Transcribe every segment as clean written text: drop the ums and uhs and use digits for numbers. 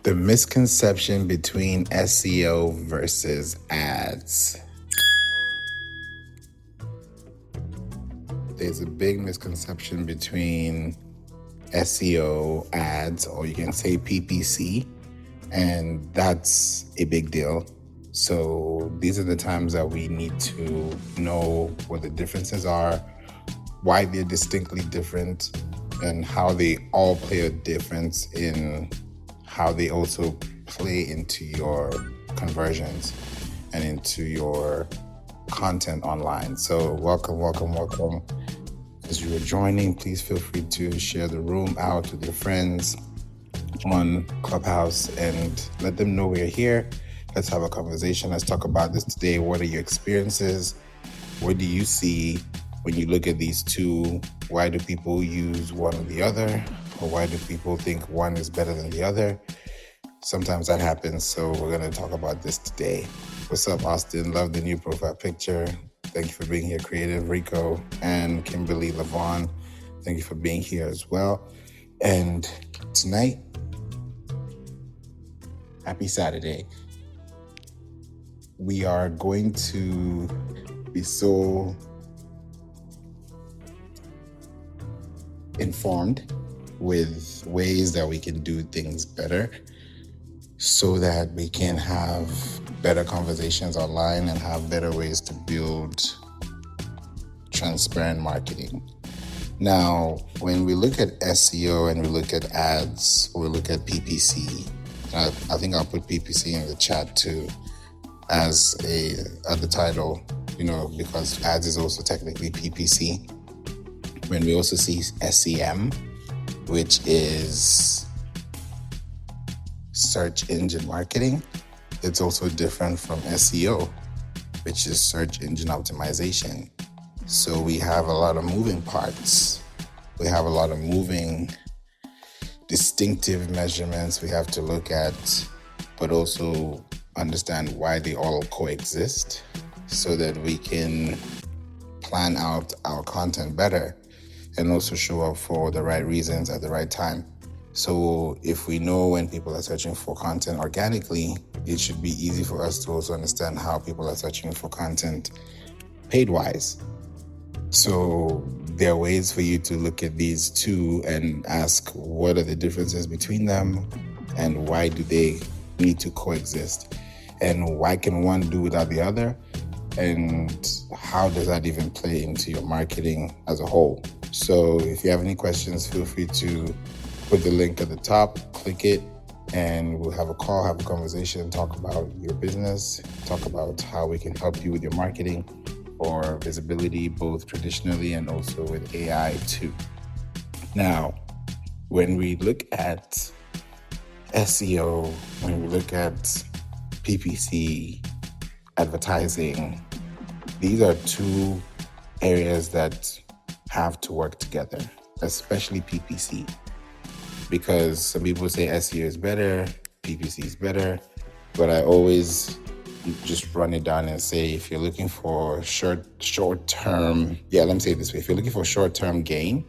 The misconception between SEO versus ads. There's a big misconception between SEO, ads, or you can say PPC, and that's a big deal. So these are the times that we need to know what the differences are, why they're distinctly different, and how they all play a difference in how they also play into your conversions and into your content online. So welcome. As you are joining, please feel free to share the room out with your friends on Clubhouse and let them know we're here. Let's have a conversation. Let's talk about this today. What are your experiences? What do you see when you look at these two? Why do people use one or the other? Or why do people think one is better than the other? Sometimes that happens, so we're going to talk about this today. What's up, Austin? Love the new profile picture. Thank you for being here, Creative Rico and Kimberly Lavon. Thank you for being here as well. And tonight, happy Saturday. We are going to be so informed with ways that we can do things better so that we can have better conversations online and have better ways to build transparent marketing. Now, when we look at SEO and we look at ads, or we look at PPC, I think I'll put PPC in the chat too as the title, because ads is also technically PPC. When we also see SEM, which is search engine marketing, it's also different from SEO, which is search engine optimization. So we have a lot of moving parts. We have a lot of moving distinctive measurements we have to look at, but also understand why they all coexist so that we can plan out our content better and also show up for the right reasons at the right time. So if we know when people are searching for content organically, it should be easy for us to also understand how people are searching for content paid-wise. So there are ways for you to look at these two and ask what are the differences between them and why do they need to coexist and why can one do without the other and how does that even play into your marketing as a whole. So if you have any questions, feel free to put the link at the top, click it, and we'll have a call, have a conversation, talk about your business, talk about how we can help you with your marketing or visibility, both traditionally and also with AI too. Now, when we look at SEO, when we look at PPC, advertising, these are two areas that have to work together, especially PPC. Because some people say SEO is better, PPC is better, but I always just run it down and say if you're looking for short-term, let me say it this way, if you're looking for short-term gain,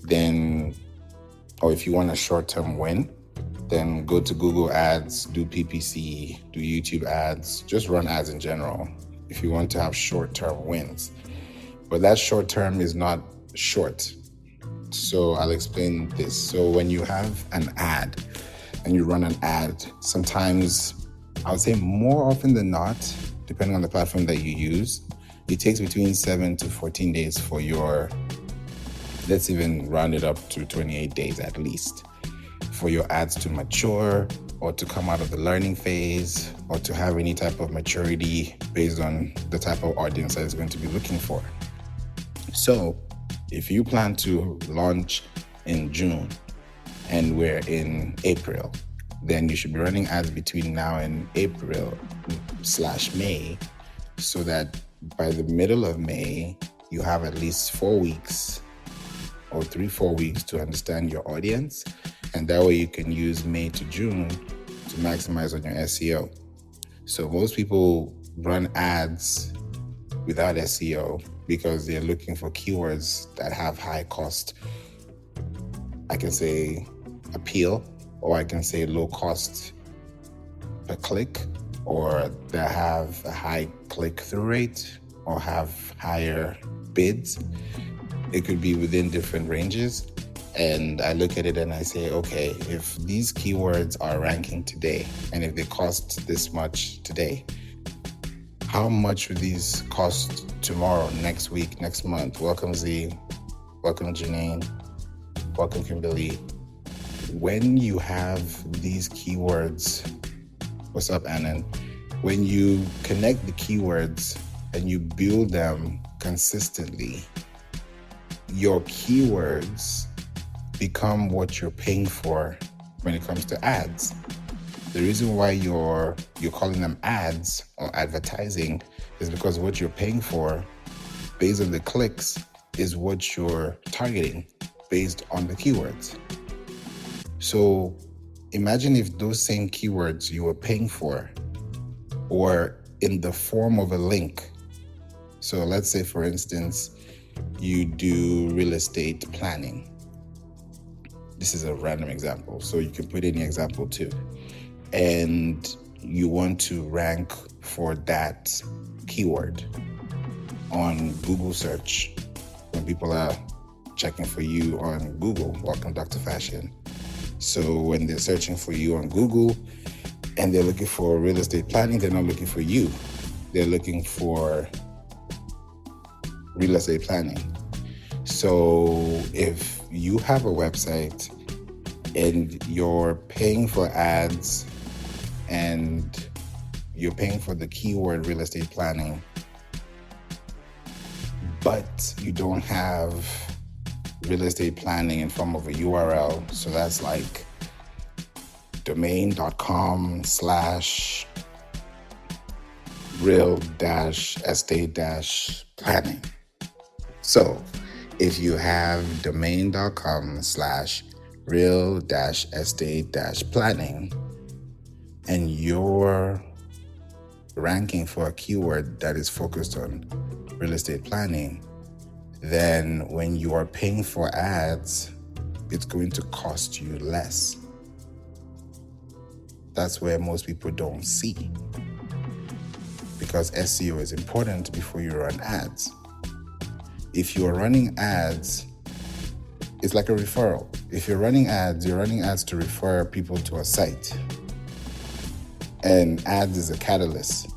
then, or if you want a short-term win, then go to Google Ads, do PPC, do YouTube ads, just run ads in general if you want to have short-term wins. But that short-term is not short. So I'll explain this. So when you have an ad and you run an ad, sometimes, I would say more often than not, depending on the platform that you use, it takes between 7 to 14 days for your, let's even round it up to 28 days at least, for your ads to mature or to come out of the learning phase or to have any type of maturity based on the type of audience that is going to be looking for. So if you plan to launch in June and we're in April, then you should be running ads between now and April/May so that by the middle of May, you have at least 4 weeks or 3-4 weeks to understand your audience. And that way you can use May to June to maximize on your SEO. So most people run ads without SEO because they're looking for keywords that have high cost, I can say appeal, or I can say low cost per click, or that have a high click-through rate or have higher bids. It could be within different ranges. And I look at it and I say, okay, if these keywords are ranking today and if they cost this much today, how much would these cost tomorrow, next week, next month? Welcome Z, welcome Janine, welcome Kimberly. When you have these keywords, what's up, Annan? When you connect the keywords and you build them consistently, your keywords become what you're paying for when it comes to ads. The reason why you're calling them ads or advertising is because what you're paying for based on the clicks is what you're targeting based on the keywords. So imagine if those same keywords you were paying for were in the form of a link. So let's say, for instance, you do real estate planning. This is a random example, so you can put any example too. And you want to rank for that keyword on Google search. When people are checking for you on Google, welcome Dr. Fashion. So when they're searching for you on Google and they're looking for real estate planning, they're not looking for you. They're looking for real estate planning. So if you have a website and you're paying for ads and you're paying for the keyword real estate planning, but you don't have real estate planning in form of a URL, so that's like domain.com/real-estate-planning. So if you have domain.com/real-estate-planning and you're ranking for a keyword that is focused on real estate planning, then when you are paying for ads, it's going to cost you less. That's where most people don't see, because SEO is important before you run ads. If you're running ads, it's like a referral. If you're running ads to refer people to a site. And ads is a catalyst.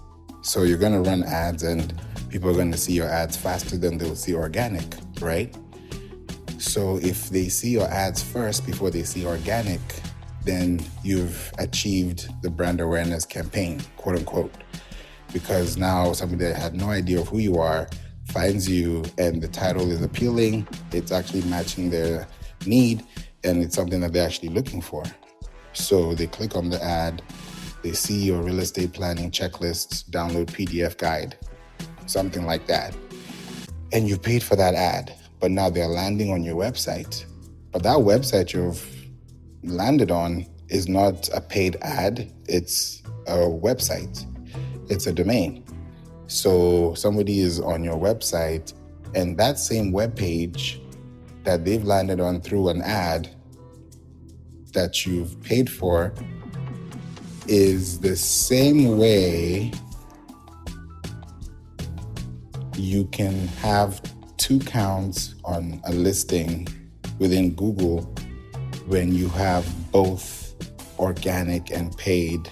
So you're going to run ads and people are going to see your ads faster than they'll see organic, right? So if they see your ads first before they see organic, then you've achieved the brand awareness campaign, quote unquote. Because now somebody that had no idea of who you are finds you and the title is appealing, it's actually matching their need, and it's something that they're actually looking for. So they click on the ad, they see your real estate planning checklist, download PDF guide, something like that. And you paid for that ad, but now they're landing on your website. But that website you've landed on is not a paid ad, it's a website, it's a domain. So somebody is on your website and that same web page that they've landed on through an ad that you've paid for is the same way you can have 2 counts on a listing within Google when you have both organic and paid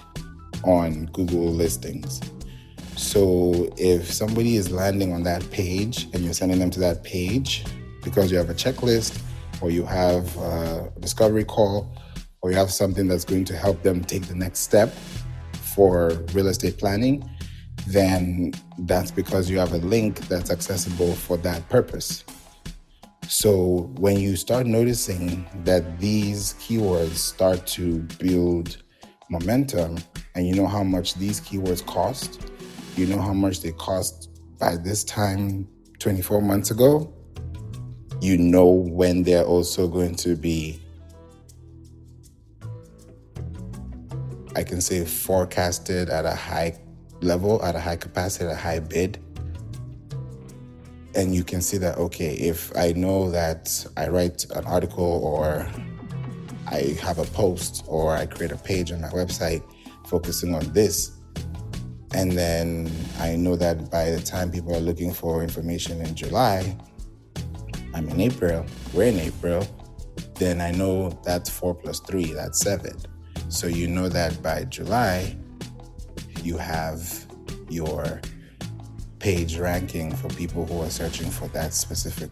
on Google listings. So if somebody is landing on that page and you're sending them to that page because you have a checklist or you have a discovery call or you have something that's going to help them take the next step for real estate planning, then that's because you have a link that's accessible for that purpose. So when you start noticing that these keywords start to build momentum and you know how much these keywords cost, you know how much they cost by this time 24 months ago, you know when they're also going to be, I can say, forecasted at a high level, at a high capacity, at a high bid. And you can see that, okay, if I know that I write an article or I have a post or I create a page on my website focusing on this. And then I know that by the time people are looking for information in July, I'm in April, we're in April, then I know that's 4 plus 3, that's 7. So you know that by July, you have your page ranking for people who are searching for that specific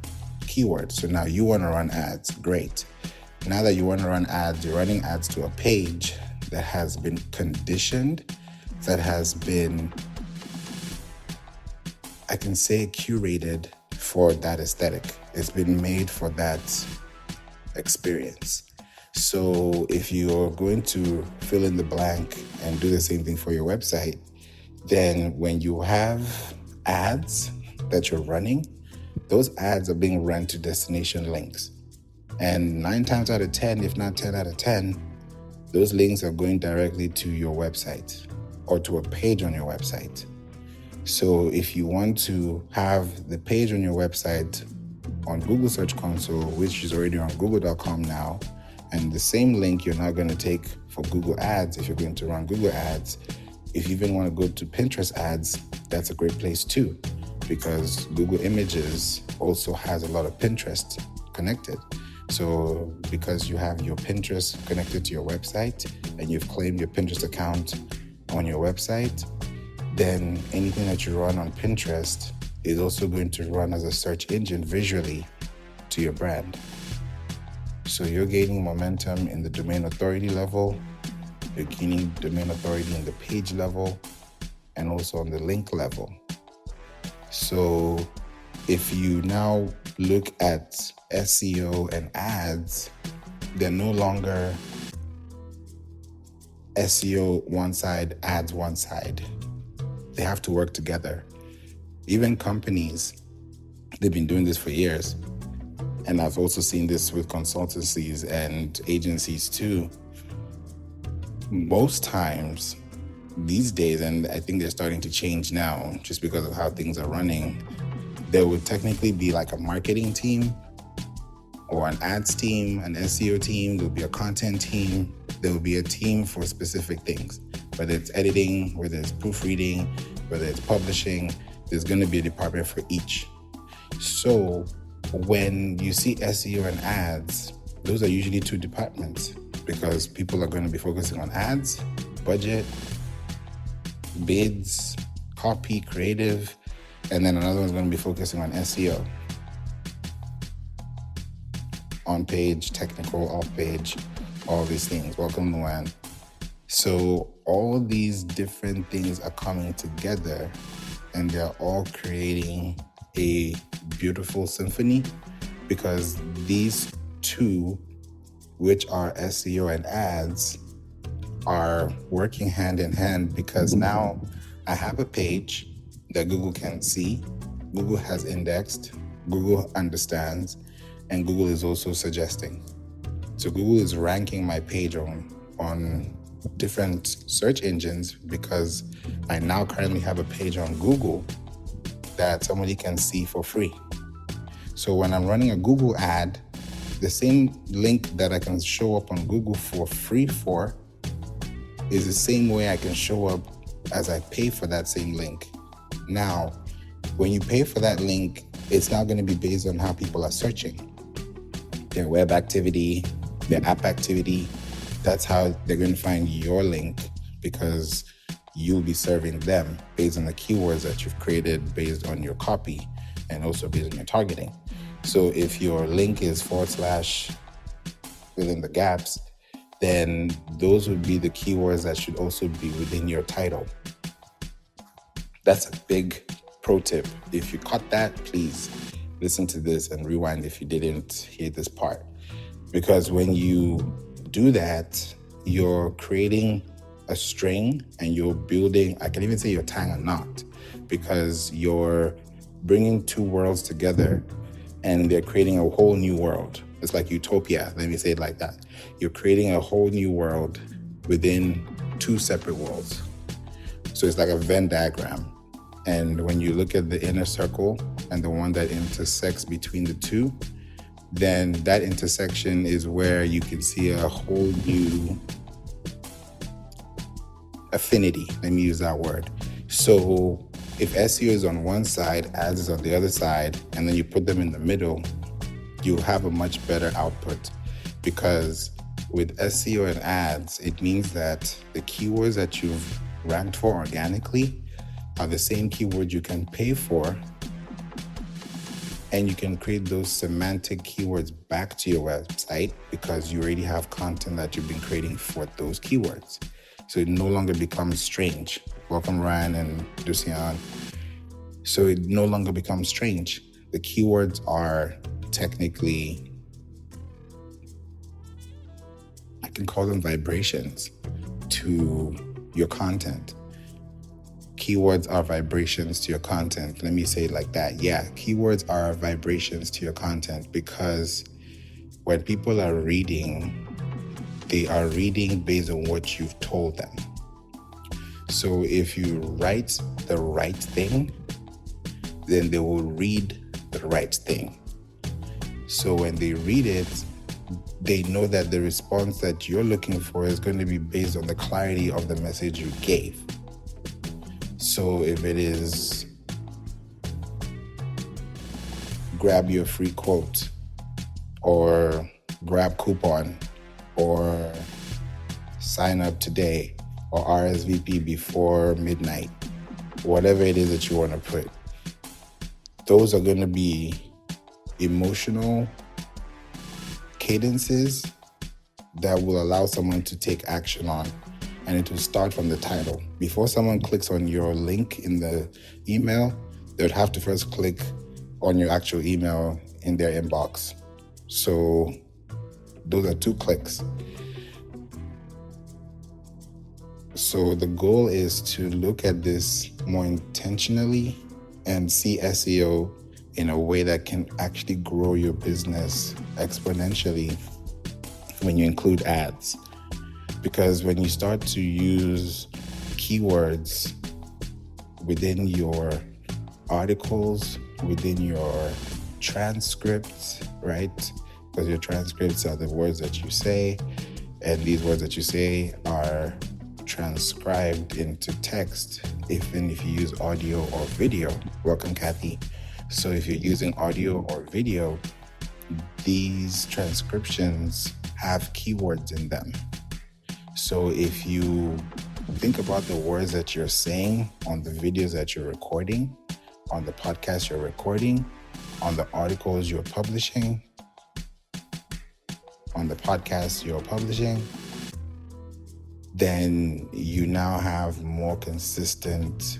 keyword. So now you want to run ads, great. Now that you want to run ads, you're running ads to a page that has been conditioned, that has been, I can say, curated for that aesthetic. It's been made for that experience. So if you're going to fill in the blank and do the same thing for your website, then when you have ads that you're running, those ads are being run to destination links. And 9 times out of 10, if not 10 out of 10, those links are going directly to your website or to a page on your website. So if you want to have the page on your website on Google Search Console, which is already on google.com now, and the same link you're now going to take for Google Ads, if you're going to run Google Ads, if you even want to go to Pinterest ads, that's a great place too, because Google Images also has a lot of Pinterest connected. So because you have your Pinterest connected to your website and you've claimed your Pinterest account on your website, then anything that you run on Pinterest is also going to run as a search engine visually to your brand. So you're gaining momentum in the domain authority level, you're gaining domain authority in the page level, and also on the link level. So if you now look at SEO and ads, they're no longer SEO one side, ads one side. They have to work together. Even companies, they've been doing this for years. And I've also seen this with consultancies and agencies too. Most times these days, and I think they're starting to change now just because of how things are running, there would technically be like a marketing team or an ads team, an SEO team, there'll be a content team, there will be a team for specific things, whether it's editing, whether it's proofreading, whether it's publishing, there's going to be a department for each. So when you see SEO and ads, those are usually 2 departments because people are going to be focusing on ads, budget, bids, copy, creative, and then another one's going to be focusing on SEO. On page, technical, off page, all these things. Welcome, Luan. So all these different things are coming together and they're all creating a beautiful symphony because these 2, which are SEO and ads, are working hand in hand because now I have a page that Google can see, Google has indexed, Google understands, and Google is also suggesting. So Google is ranking my page on different search engines because I now currently have a page on Google that somebody can see for free. So when I'm running a Google ad, the same link that I can show up on Google for free for is the same way I can show up as I pay for that same link. Now, when you pay for that link, it's now going to be based on how people are searching. Their web activity, their app activity, that's how they're going to find your link because you'll be serving them based on the keywords that you've created based on your copy and also based on your targeting. So if your link is / within the gaps, then those would be the keywords that should also be within your title. That's a big pro tip. If you caught that, please listen to this and rewind if you didn't hear this part. Because when you do that, you're creating a string and you're building, I can even say you're tying a knot because you're bringing 2 worlds together and they're creating a whole new world. It's like utopia, let me say it like that. You're creating a whole new world within 2 separate worlds. So it's like a Venn diagram. And when you look at the inner circle and the one that intersects between the 2, then that intersection is where you can see a whole new affinity. Let me use that word. So if SEO is on one side, ads is on the other side, and then you put them in the middle, you have a much better output. Because with SEO and ads, it means that the keywords that you've ranked for organically are the same keywords you can pay for, and you can create those semantic keywords back to your website because you already have content that you've been creating for those keywords. So it no longer becomes strange. Welcome, Ryan and Lucian. So it no longer becomes strange. The keywords are technically, I can call them vibrations to your content. Keywords are vibrations to your content. Let me say it like that. Yeah, keywords are vibrations to your content, because when people are reading, they are reading based on what you've told them. So if you write the right thing, then they will read the right thing. So when they read it, they know that the response that you're looking for is going to be based on the clarity of the message you gave. So if it is grab your free quote, or grab coupon, or sign up today, or RSVP before midnight, whatever it is that you want to put, those are going to be emotional cadences that will allow someone to take action on. And it will start from the title. Before someone clicks on your link in the email, they would have to first click on your actual email in their inbox. So those are 2 clicks. So the goal is to look at this more intentionally and see SEO in a way that can actually grow your business exponentially when you include ads. Because when you start to use keywords within your articles, within your transcripts, right? Because your transcripts are the words that you say, and these words that you say are transcribed into text, even if you use audio or video. Welcome, Kathy. So if you're using audio or video, these transcriptions have keywords in them. So if you think about the words that you're saying on the videos that you're recording, on the podcast you're recording, on the articles you're publishing, on the podcast you're publishing, then you now have more consistent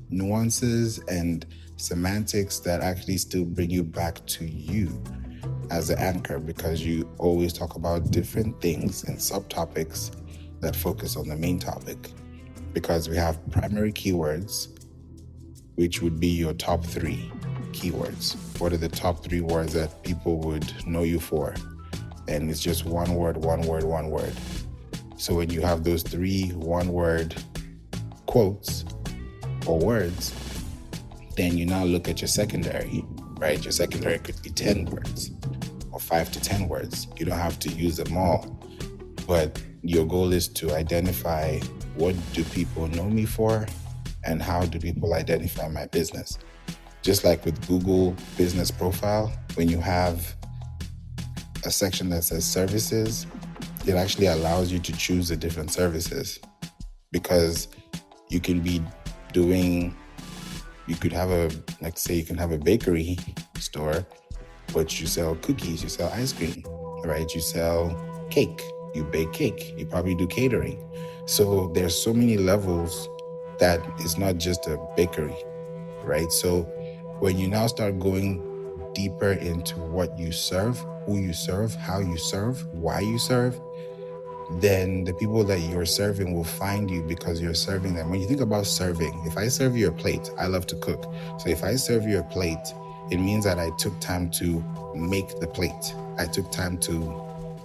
nuances and semantics that actually still bring you back to you as the anchor, because you always talk about different things and subtopics that focus on the main topic. Because we have primary keywords, which would be your top 3 keywords. What are the top 3 words that people would know you for? And it's just one word. So when you have those 3 one-word quotes or words, then you now look at your secondary, right? Your secondary could be 10 words or 5 to 10 words. You don't have to use them all, but your goal is to identify what do people know me for and how do people identify my business. Just like with Google Business Profile, when you have a section that says services, it actually allows you to choose the different services, because you can be doing, you could have you can have a bakery store, but you sell cookies, you sell ice cream, right? You sell cake, you bake cake, you probably do catering. So there's so many levels that it's not just a bakery, right? So when you now start going deeper into what you serve, who you serve, how you serve, why you serve, then the people that you're serving will find you because you're serving them. When you think about serving, if I serve you a plate, I love to cook. So if I serve you a plate, it means that I took time to make the plate. I took time to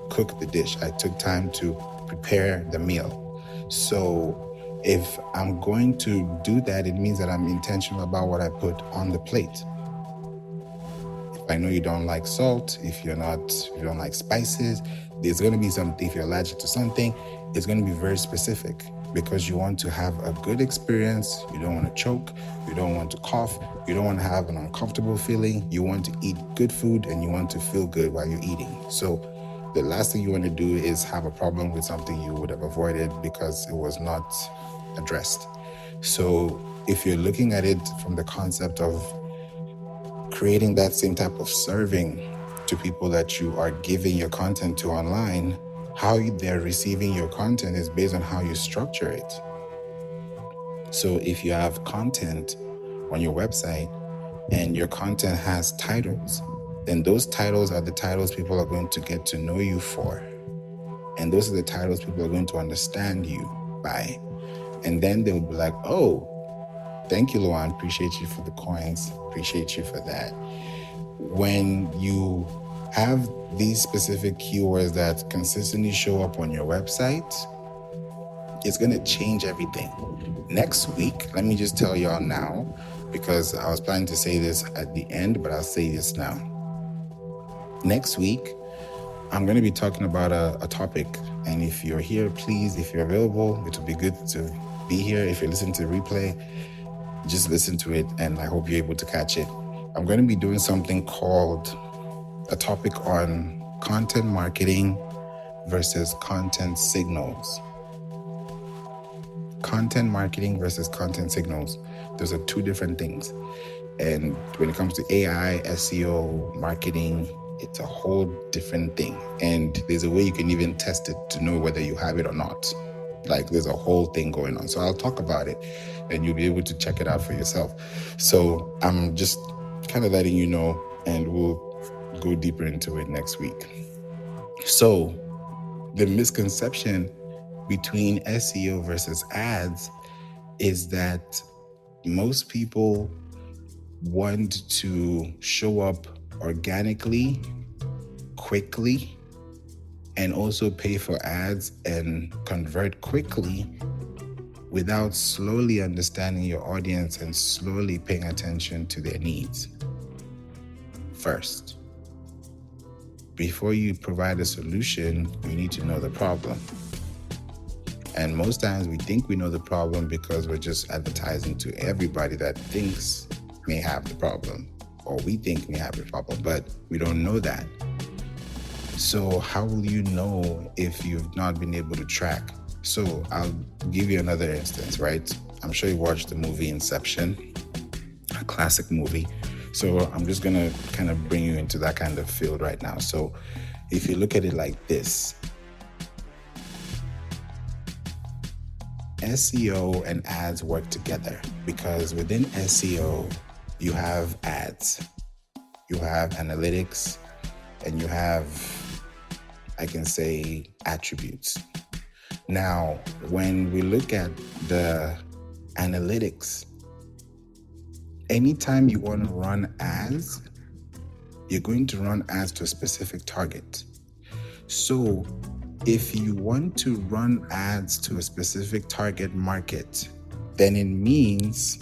cook the dish. I took time to prepare the meal. So if I'm going to do that, it means that I'm intentional about what I put on the plate. If I know you don't like salt, if you don't like spices, there's going to be something. If you're allergic to something, it's going to be very specific. because you want to have a good experience. You don't want to choke. You don't want to cough. You don't want to have an uncomfortable feeling. You want to eat good food and you want to feel good while you're eating. So the last thing you want to do is have a problem with something you would have avoided because it was not addressed. So if you're looking at it from the concept of creating that same type of serving to people that you are giving your content to online, how they're receiving your content is based on how you structure it. So if you have content on your website and your content has titles, then those titles are the titles people are going to get to know you for. And those are the titles people are going to understand you by. And then they'll be like, oh, thank you, Luan. Appreciate you for the coins. Appreciate you for that. When you have these specific keywords that consistently show up on your website, it's going to change everything. Next week, let me just tell y'all now, because I was planning to say this at the end, but I'll say this now. Next week, I'm going to be talking about a topic. And if you're here, please, if you're available, it will be good to be here. If you're listening to the replay, just listen to it, and I hope you're able to catch it. I'm going to be doing something called a topic on content marketing versus content signals. Content marketing versus content signals. Those are two different things. And when it comes to AI, SEO, marketing, it's a whole different thing. And there's a way you can even test it to know whether you have it or not. Like there's a whole thing going on. So I'll talk about it and you'll be able to check it out for yourself. So I'm just kind of letting you know, and we'll go deeper into it next week. So the misconception between SEO versus ads is that most people want to show up organically, quickly, and also pay for ads and convert quickly without slowly understanding your audience and slowly paying attention to their needs. First, before you provide a solution, you need to know the problem. And most times we think we know the problem because we're just advertising to everybody that thinks may have the problem, or we think may have the problem, but we don't know that. So how will you know if you've not been able to track? So I'll give you another instance, right? I'm sure you watched the movie Inception, a classic movie. So I'm just going to kind of bring you into that kind of field right now. So if you look at it like this, SEO and ads work together because within SEO, you have ads, you have analytics, and you have, I can say, attributes. Now, when we look at the analytics, anytime you want to run ads, you're going to run ads to a specific target. So if you want to run ads to a specific target market, then it means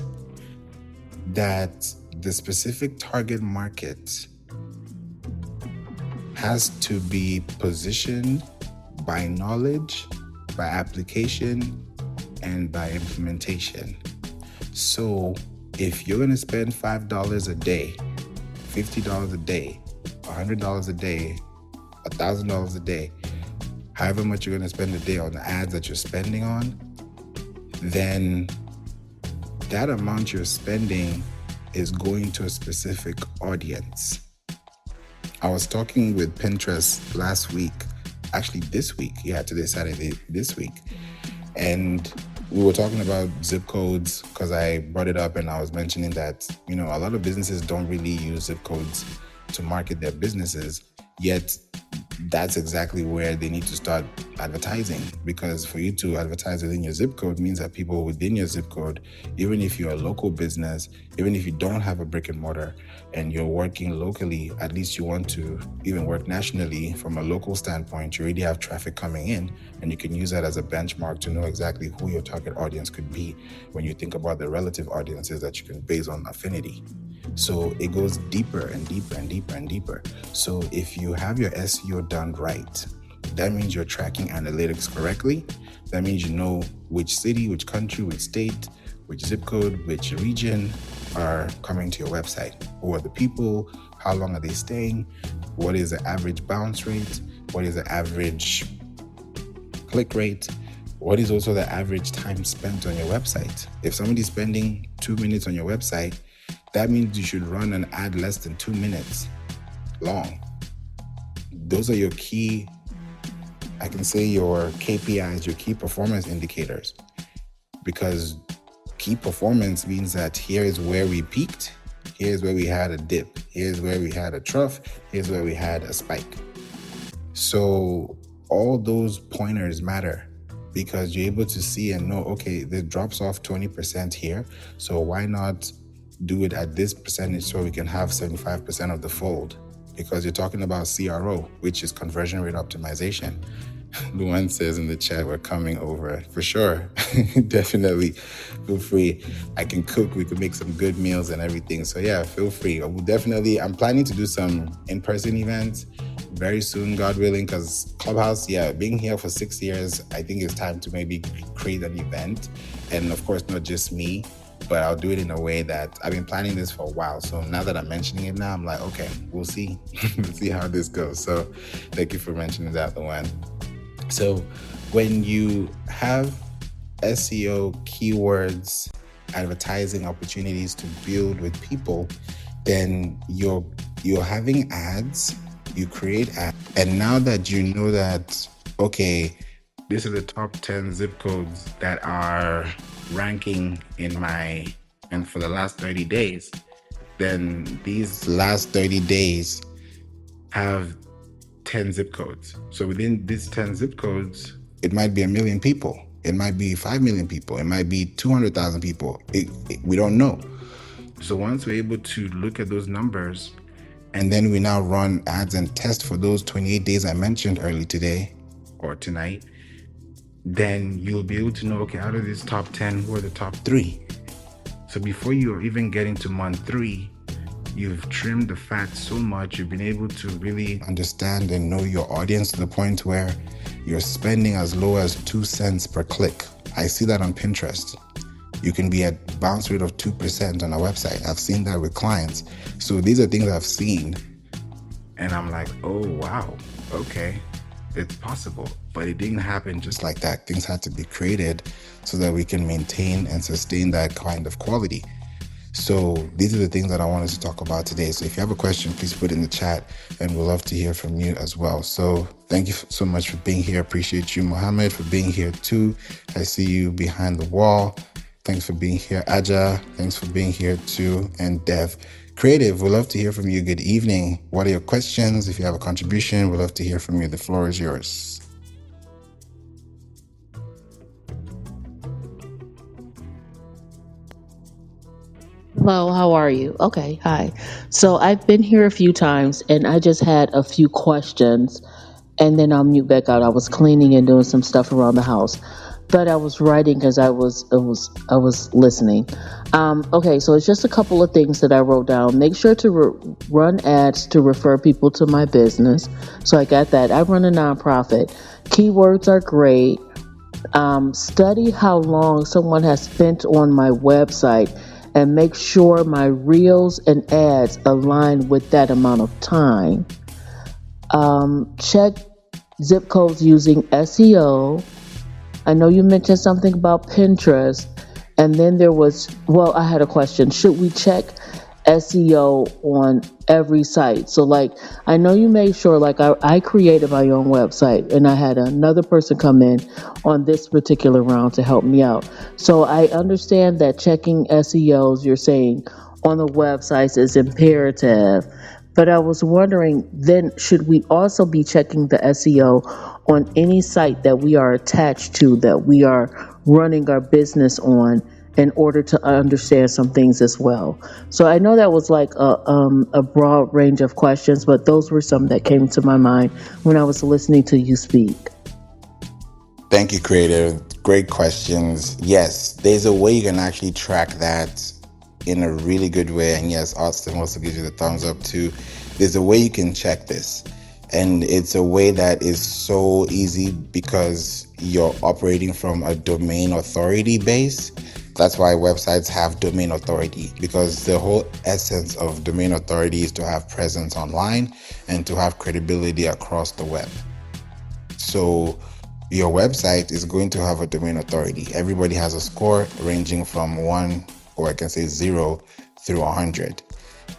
that the specific target market has to be positioned by knowledge, by application, and by implementation. So if you're going to spend $5 a day, $50 a day, $100 a day, $1,000 a day, however much you're going to spend a day on the ads that you're spending on, then that amount you're spending is going to a specific audience. I was talking with Pinterest last week, actually this week, today's Saturday, this week. And we were talking about zip codes because I brought it up and I was mentioning that, a lot of businesses don't really use zip codes to market their businesses, yet that's exactly where they need to start advertising, because for you to advertise within your zip code means that people within your zip code, even if you're a local business, even if you don't have a brick and mortar and you're working locally, at least you want to even work nationally from a local standpoint, you already have traffic coming in and you can use that as a benchmark to know exactly who your target audience could be when you think about the relative audiences that you can base on affinity. So it goes deeper and deeper and deeper and deeper. So if you have your SEO done right, that means you're tracking analytics correctly. That means you know which city, which country, which state, which zip code, which region are coming to your website. Who are the people? How long are they staying? What is the average bounce rate? What is the average click rate? What is also the average time spent on your website? If somebody's spending 2 minutes on your website, that means you should run an ad less than 2 minutes long. Those are your key, I can say your KPIs, your key performance indicators. Because key performance means that here is where we peaked, here's where we had a dip, here's where we had a trough, here's where we had a spike. So all those pointers matter because you're able to see and know, okay, this drops off 20% here, so why not do it at this percentage so we can have 75% of the fold? Because you're talking about CRO, which is conversion rate optimization. Luan says in the chat, we're coming over for sure. Definitely feel free. I can cook. We could make some good meals and everything. So yeah, feel free. I'm planning to do some in-person events very soon, God willing, because Clubhouse, being here for 6 years, I think it's time to maybe create an event. And of course, not just me, but I'll do it in a way that I've been planning this for a while. So now that I'm mentioning it now, I'm like, okay, we'll see. We'll see how this goes. So thank you for mentioning that, Luan. So when you have SEO keywords, advertising opportunities to build with people, then you're having ads, you create ads. And now that you know that, okay, these are the top 10 zip codes that are ranking and for the last 30 days, then these last 30 days have 10 zip codes. So within these 10 zip codes, it might be 1 million people. It might be 5 million people. It might be 200,000 people. We don't know. So once we're able to look at those numbers, and then we now run ads and test for those 28 days I mentioned early today or tonight, then you'll be able to know, okay, out of these top 10, who are the top 3? So before you're even getting to month 3, you've trimmed the fat so much, you've been able to really understand and know your audience to the point where you're spending as low as 2 cents per click. I see that on Pinterest. You can be at bounce rate of 2% on a website. I've seen that with clients. So these are things I've seen. And I'm like, oh, wow, okay, it's possible. But it didn't happen just like that. Things had to be created so that we can maintain and sustain that kind of quality. So these are the things that I wanted to talk about today. So if you have a question, please put it in the chat and we'll love to hear from you as well. So thank you so much for being here. Appreciate you, Mohammed, for being here too. I see you behind the wall. Thanks for being here. Aja, thanks for being here too. And Dev. Creative, we'd love to hear from you. Good evening. What are your questions? If you have a contribution, we'd love to hear from you. The floor is yours. Hello, how are you? Okay, hi. So I've been here a few times and I just had a few questions and then I'll mute back out. I was cleaning and doing some stuff around the house, but I was writing because I was listening. Okay, so it's just a couple of things that I wrote down. Make sure to run ads to refer people to my business. So I got that. I run a nonprofit. Keywords are great. Study how long someone has spent on my website and make sure my reels and ads align with that amount of time. Check zip codes using SEO. I know you mentioned something about Pinterest, and then I had a question. Should we check SEO on every site? So I know you made sure, I created my own website and I had another person come in on this particular round to help me out. So I understand that checking SEOs, you're saying, on the websites is imperative. But I was wondering, then should we also be checking the SEO on any site that we are attached to, that we are running our business on, in order to understand some things as well? So I know that was a broad range of questions, but those were some that came to my mind when I was listening to you speak. Thank you, Creative. Great questions. Yes, there's a way you can actually track that in a really good way. And yes, Austin also gives you the thumbs up too. There's a way you can check this. And it's a way that is so easy because you're operating from a domain authority base. That's why websites have domain authority, because the whole essence of domain authority is to have presence online and to have credibility across the web. So your website is going to have a domain authority. Everybody has a score ranging from 1, or I can say 0 through 100.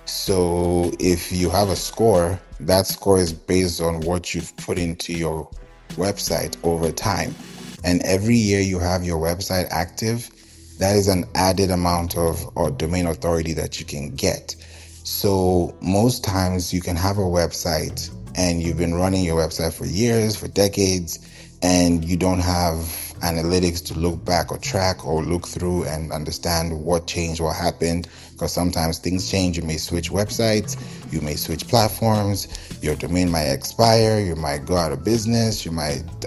So if you have a score, that score is based on what you've put into your website over time. And every year you have your website active, that is an added amount of or domain authority that you can get. So most times you can have a website and you've been running your website for years, for decades, and you don't have analytics to look back or track or look through and understand what changed, what happened, because sometimes things change. You may switch websites, you may switch platforms, your domain might expire, you might go out of business, a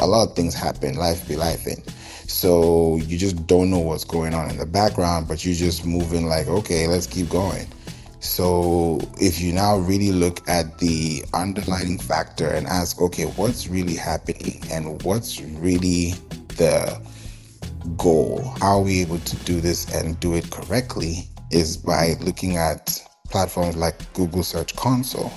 lot of things happen, life be lifing. So you just don't know what's going on in the background, but you're just moving like, okay, let's keep going. So if you now really look at the underlying factor and ask, okay, what's really happening and what's really the goal? How are we able to do this and do it correctly? Is by looking at platforms like Google Search Console.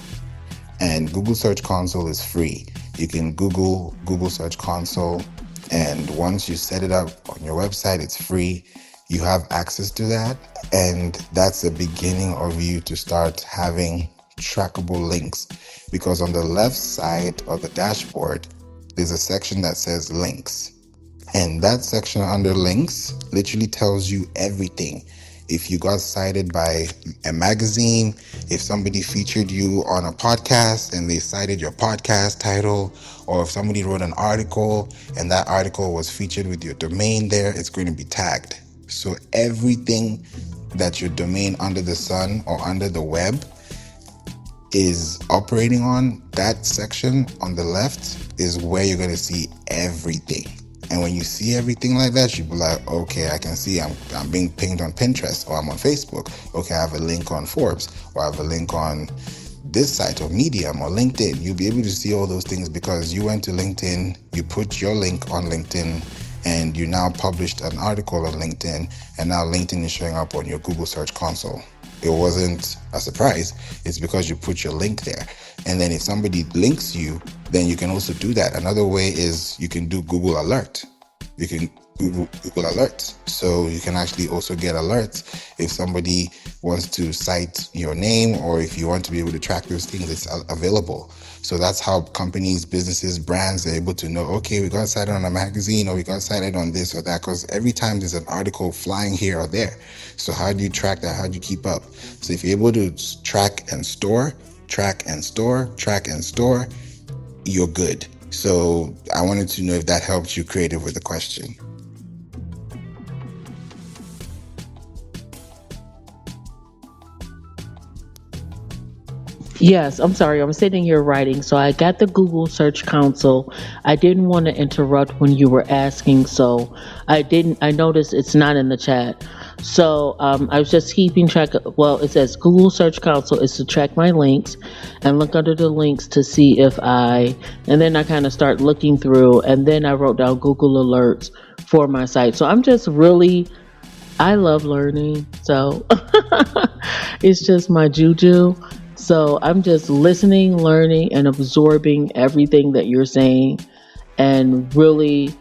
And Google Search Console is free. You can Google Search Console, and once you set it up on your website, it's free. You have access to that, and that's the beginning of you to start having trackable links, because on the left side of the dashboard, there's a section that says links. And that section under links literally tells you everything. If you got cited by a magazine, if somebody featured you on a podcast and they cited your podcast title, or if somebody wrote an article and that article was featured with your domain there, it's going to be tagged. So everything that your domain under the sun or under the web is operating on, that section on the left is where you're going to see everything. And when you see everything like that, you'll be like, okay, I can see I'm being pinged on Pinterest, or I'm on Facebook. Okay, I have a link on Forbes, or I have a link on this site, or Medium, or LinkedIn. You'll be able to see all those things because you went to LinkedIn, you put your link on LinkedIn, and you now published an article on LinkedIn, and now LinkedIn is showing up on your Google Search Console. It wasn't a surprise. It's because you put your link there. And then if somebody links you, then you can also do that. Another way is you can do Google Alert. You can Google Alerts. So you can actually also get alerts if somebody wants to cite your name, or if you want to be able to track those things, it's available. So that's how companies, businesses, brands are able to know, okay, we got cited on a magazine, or we got cited on this or that, because every time there's an article flying here or there. So how do you track that? How do you keep up? So if you're able to track and store, you're good. So I wanted to know if that helped you creative with the question. Yes, I'm sorry. I'm sitting here writing. So I got the Google Search Console. I didn't want to interrupt when you were asking, so I didn't. I noticed it's not in the chat. So I was just keeping track of, well, it says Google Search Console is to track my links and look under the links to see if and then I kind of start looking through, and then I wrote down Google Alerts for my site. So I'm just really, I love learning. So it's just my juju. So I'm just listening, learning, and absorbing everything that you're saying, and really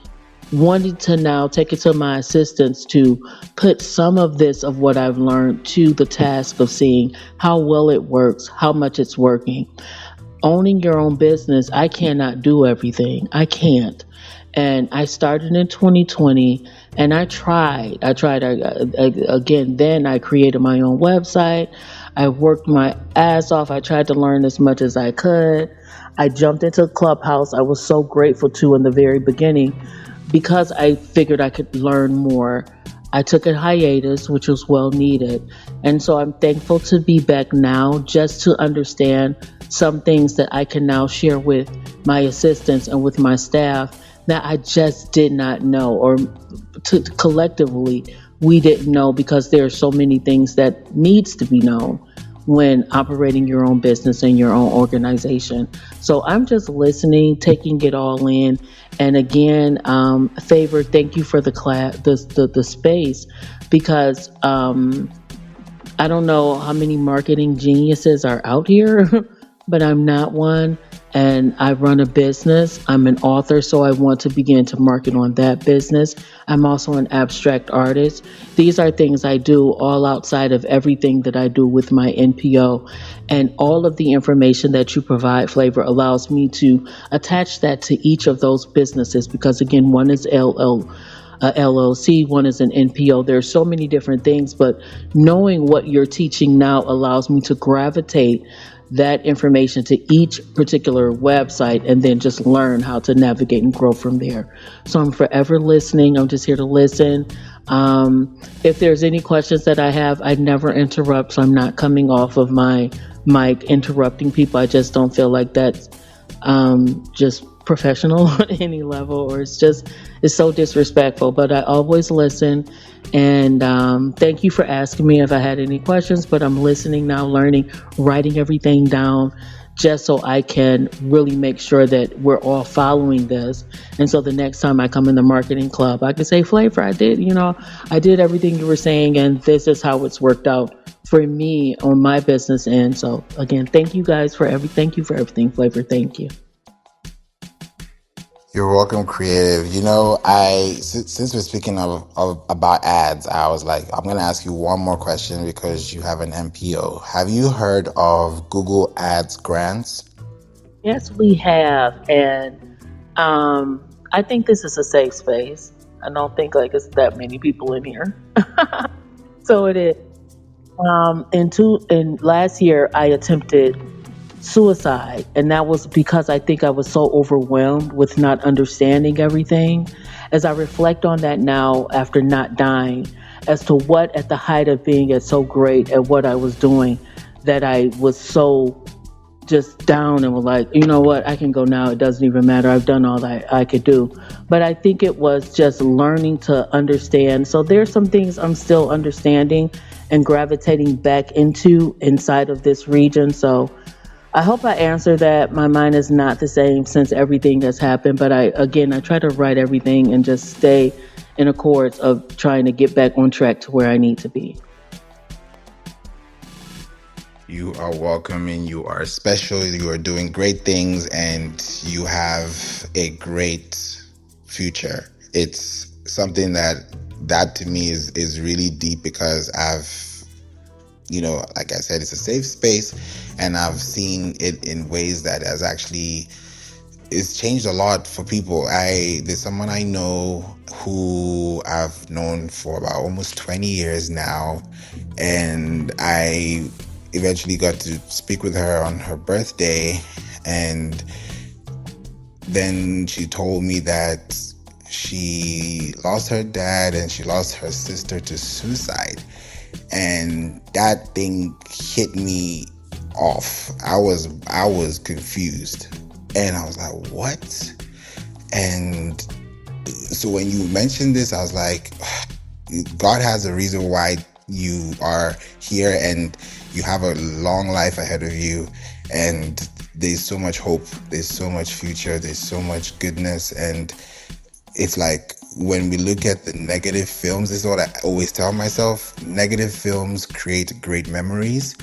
wanting to now take it to my assistants to put some of this, of what I've learned, to the task of seeing how well it works, how much it's working. Owning your own business, I cannot do everything. I can't. And I started in 2020, and I tried again. Then I created my own website. I worked my ass off. I tried to learn as much as I could. I jumped into Clubhouse. I was so grateful to in the very beginning, because I figured I could learn more. I took a hiatus, which was well needed. And so I'm thankful to be back now, just to understand some things that I can now share with my assistants and with my staff that I just did not know, or collectively we didn't know, because there are so many things that needs to be known. when operating your own business and your own organization. So I'm just listening, taking it all in. And again, Favour, thank you for the class, the space, because I don't know how many marketing geniuses are out here, but I'm not one. And I run a business. I'm an author, so I want to begin to market on that business. I'm also an abstract artist. These are things I do all outside of everything that I do with my NPO. And all of the information that you provide, Flavor, allows me to attach that to each of those businesses because, again, one is LLC, one is an NPO. There's so many different things, but knowing what you're teaching now allows me to gravitate that information to each particular website and then just learn how to navigate and grow from there. So I'm forever listening. I'm just here to listen. If there's any questions that I have, I never interrupt, so I'm not coming off of my mic interrupting people. I just don't feel like that's just professional on any level, or it's so disrespectful. But I always listen, and thank you for asking me if I had any questions. But I'm listening now, learning, writing everything down, just so I can really make sure that we're all following this. And so the next time I come in the marketing club, I can say, Flavor, I did everything you were saying, and this is how it's worked out for me on my business end. So again, thank you guys thank you for everything, Flavor. Thank you. You're welcome, Creative. Since we're speaking of about ads, I was like, I'm going to ask you one more question because you have an MPO. Have you heard of Google Ads grants? Yes, we have. And I think this is a safe space. I don't think like it's that many people in here. So it is. In last year, I attempted suicide, and that was because I think I was so overwhelmed with not understanding everything. As I reflect on that now after not dying, as to what at the height of being at so great at what I was doing, that I was so just down and was like, you know what, I can go now, it doesn't even matter, I've done all that I could do. But I think it was just learning to understand. So there's some things I'm still understanding and gravitating back into inside of this region. So I hope I answered that. My mind is not the same since everything has happened, but I try to write everything and just stay in accords of trying to get back on track to where I need to be. You are welcome and you are special. You are doing great things and you have a great future. It's something that to me is really deep because like I said, it's a safe space and I've seen it in ways that has actually, it's changed a lot for people. There's someone I know who I've known for about almost 20 years now, and I eventually got to speak with her on her birthday, and then she told me that she lost her dad and she lost her sister to suicide. And that thing hit me off. I was confused. And I was like, what? And so when you mentioned this, I was like, God has a reason why you are here and you have a long life ahead of you. And there's so much hope. There's so much future. There's so much goodness. And it's like when we look at the negative films, this is what I always tell myself, negative films create great memories.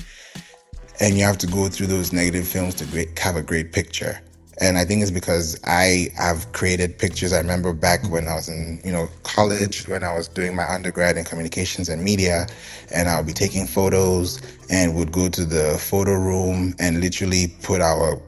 And you have to go through those negative films to have a great picture. And I think it's because I have created pictures. I remember back when I was in, college, when I was doing my undergrad in communications and media, and I'll be taking photos and would go to the photo room and literally put our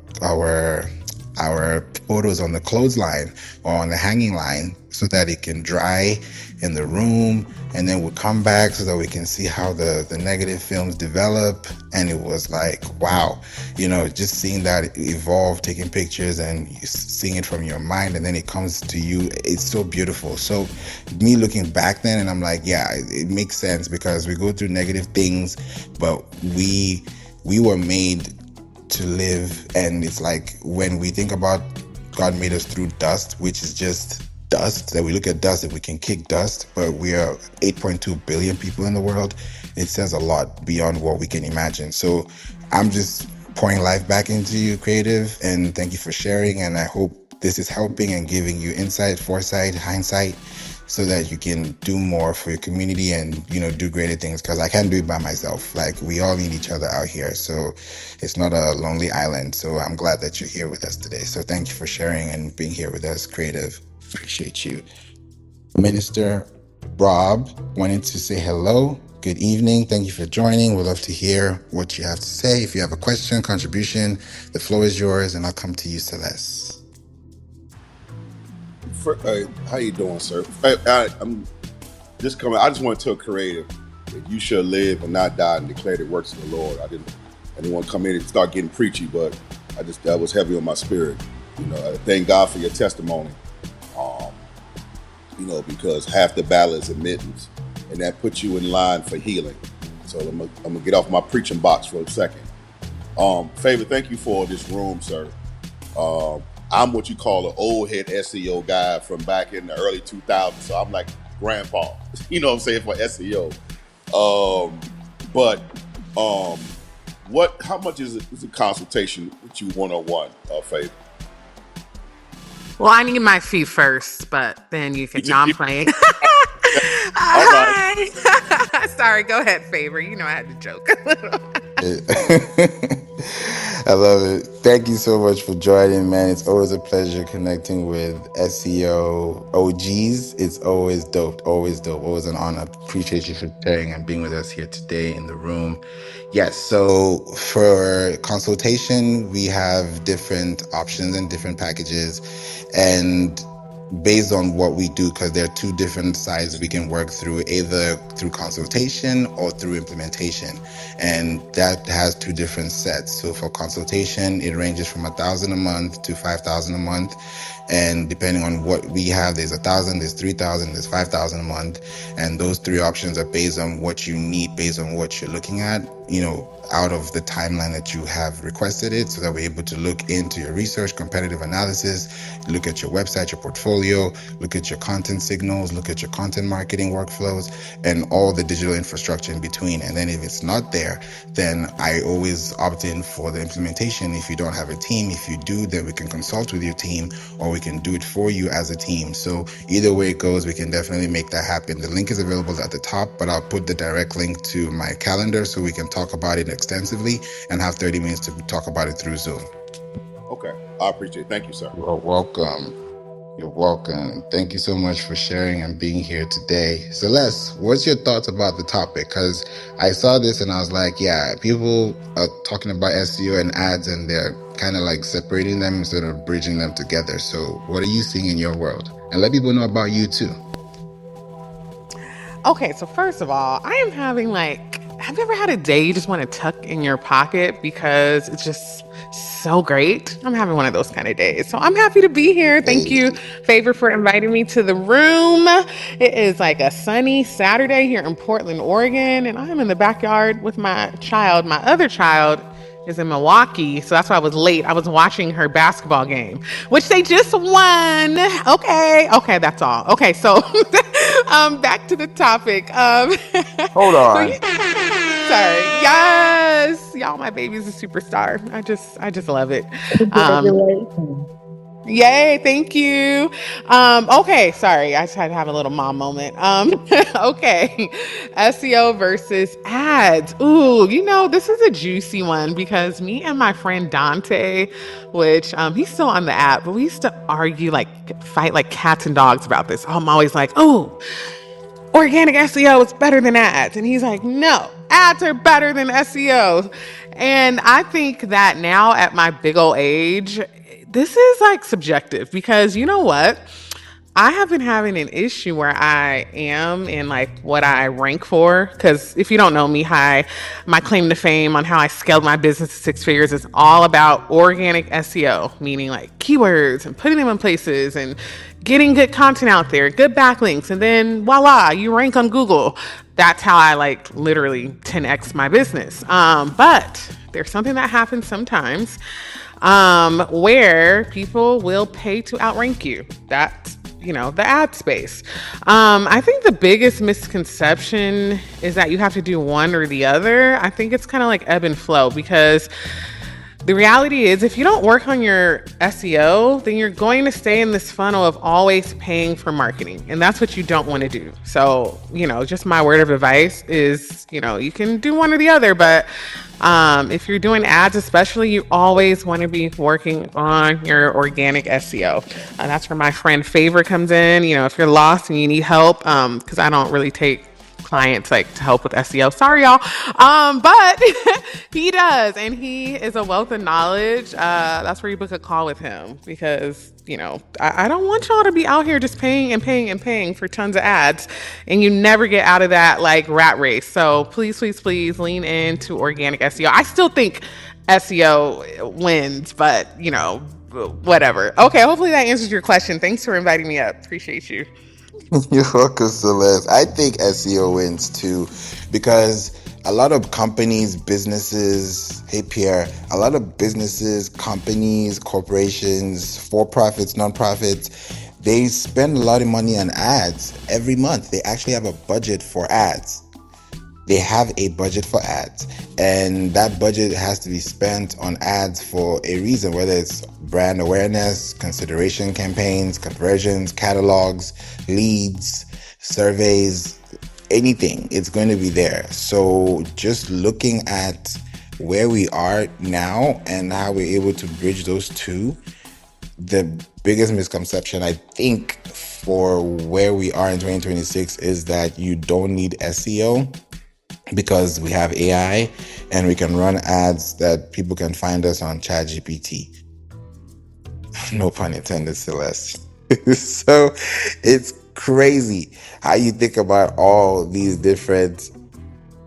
photos on the clothesline or on the hanging line so that it can dry in the room, and then we'll come back so that we can see how the negative films develop. And it was like, wow, just seeing that evolve, taking pictures and seeing it from your mind, and then it comes to you. It's so beautiful. So me looking back then, and I'm like, yeah, it makes sense because we go through negative things, but we were made to live. And it's like when we think about God made us through dust, which is just dust, that we look at dust, that we can kick dust, but we are 8.2 billion people in the world. It says a lot beyond what we can imagine. So I'm just pouring life back into you, Creative, and thank you for sharing. And I hope this is helping and giving you insight, foresight, hindsight, so that you can do more for your community and, do greater things, because I can't do it by myself. Like, we all need each other out here. So it's not a lonely island. So I'm glad that you're here with us today. So thank you for sharing and being here with us, Creative. Appreciate you. Minister Rob wanted to say hello. Good evening. Thank you for joining. We'd love to hear what you have to say. If you have a question, contribution, the floor is yours, and I'll come to you, Celeste. How you doing, sir? I'm just coming. I just want to tell Creative that you shall live and not die and declare the works of the Lord. I didn't want to come in and start getting preachy, but that was heavy on my spirit. Thank God for your testimony. Because half the battle is admittance, and that puts you in line for healing. So I'm gonna get off my preaching box for a second. Favour, thank you for this room, sir. I'm what you call an old head SEO guy from back in the early 2000s. So I'm like grandpa, what I'm saying, for SEO. How much is a consultation with you one-on-one, Favour? Well, I need my fee first, but then you can. No, I'm playing. All right. Sorry, go ahead, Favour. I had to joke a little. I love it. Thank you so much for joining, man. It's always a pleasure connecting with SEO OGs. It's always dope, always an honor. Appreciate you for sharing and being with us here today in the room. Yes, so for consultation, we have different options and different packages, and based on what we do, because there are two different sides we can work through, either through consultation or through implementation. And that has two different sets. So for consultation, it ranges from $1,000 a month to $5,000 a month. And depending on what we have, there's 1,000, there's 3,000, there's 5,000 a month. And those three options are based on what you need, based on what you're looking at, out of the timeline that you have requested it, so that we're able to look into your research, competitive analysis, look at your website, your portfolio, look at your content signals, look at your content marketing workflows, and all the digital infrastructure in between. And then if it's not there, then I always opt in for the implementation. If you don't have a team, if you do, then we can consult with your team, or we can do it for you as a team. So either way it goes, we can definitely make that happen. The link is available at the top, but I'll put the direct link to my calendar so we can talk about it extensively and have 30 minutes to talk about it through Zoom. Okay, I appreciate it. Thank you, sir. You're welcome. You're welcome. Thank you so much for sharing and being here today. Celeste, what's your thoughts about the topic? Because I saw this and I was like, yeah, people are talking about SEO and ads, and they're kind of like separating them instead of bridging them together. So what are you seeing in your world? And let people know about you too. Okay, so first of all, I am having have you ever had a day you just want to tuck in your pocket because it's just so great? I'm having one of those kind of days. So I'm happy to be here. Thank you, Favour, for inviting me to the room. It is like a sunny Saturday here in Portland, Oregon, and I'm in the backyard with my child. My other child is in Milwaukee, so that's why I was late. I was watching her basketball game, which they just won. Okay, that's all. Okay, so back to the topic. Hold on. Sorry. Yes, y'all, my baby's a superstar. I just love it. Yay, thank you. Okay, sorry, I just had to have a little mom moment. Okay, SEO versus ads. Ooh, this is a juicy one because me and my friend Dante, which he's still on the app, but we used to argue, fight like cats and dogs about this. I'm always like, oh, organic SEO is better than ads. And he's like, no, ads are better than SEO. And I think that now at my big old age, this is subjective because you know what? I have been having an issue where I am in what I rank for. Because if you don't know me, my claim to fame on how I scaled my business to 6 figures is all about organic SEO, meaning keywords and putting them in places and getting good content out there, good backlinks, and then voila, you rank on Google. That's how I literally 10x my business. But there's something that happens sometimes where people will pay to outrank you. That's the ad space. I think the biggest misconception is that you have to do one or the other. I think it's kind of like ebb and flow, because the reality is, if you don't work on your SEO, then you're going to stay in this funnel of always paying for marketing. And that's what you don't want to do. So, just my word of advice is, you can do one or the other. But if you're doing ads, especially, you always want to be working on your organic SEO. That's where my friend Favour comes in. If you're lost and you need help, because I don't really take clients to help with SEO. Sorry, y'all. But he does, and he is a wealth of knowledge. That's where you book a call with him, because I don't want y'all to be out here just paying and paying and paying for tons of ads, and you never get out of that rat race. So please, please, please lean into organic SEO. I still think SEO wins, but whatever. Okay, hopefully that answers your question. Thanks for inviting me up. Appreciate you. You're welcome, Celeste. I think SEO wins too, because a lot of companies, businesses, hey Pierre, a lot of businesses, companies, corporations, for-profits, non-profits, they spend a lot of money on ads every month. They actually have a budget for ads. They have a budget for ads, and that budget has to be spent on ads for a reason, whether it's brand awareness, consideration campaigns, conversions, catalogs, leads, surveys, anything. It's going to be there. So just looking at where we are now and how we're able to bridge those two, the biggest misconception, I think, for where we are in 2026 is that you don't need SEO, because we have AI and we can run ads that people can find us on ChatGPT. No pun intended, Celeste. So it's crazy how you think about all these different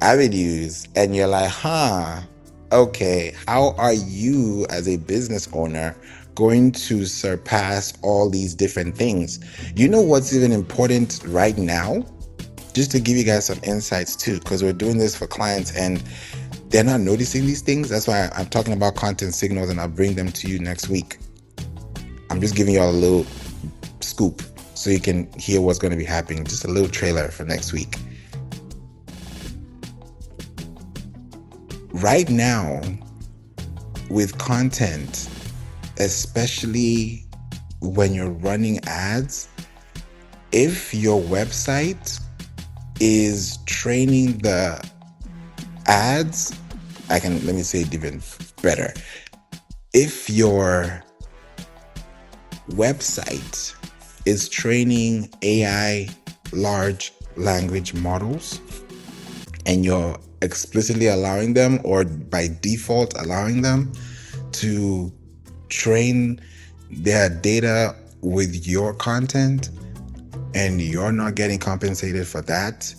avenues and you're like, okay, how are you as a business owner going to surpass all these different things? You know what's even important right now? Just to give you guys some insights too, because we're doing this for clients and they're not noticing these things. That's why I'm talking about content signals, and I'll bring them to you next week. I'm just giving y'all a little scoop so you can hear what's going to be happening. Just a little trailer for next week. Right now, with content, especially when you're running ads, if your website is training the ads, let me say it even better. If your website is training AI large language models and you're explicitly allowing them, or by default allowing them to train their data with your content, and you're not getting compensated for that,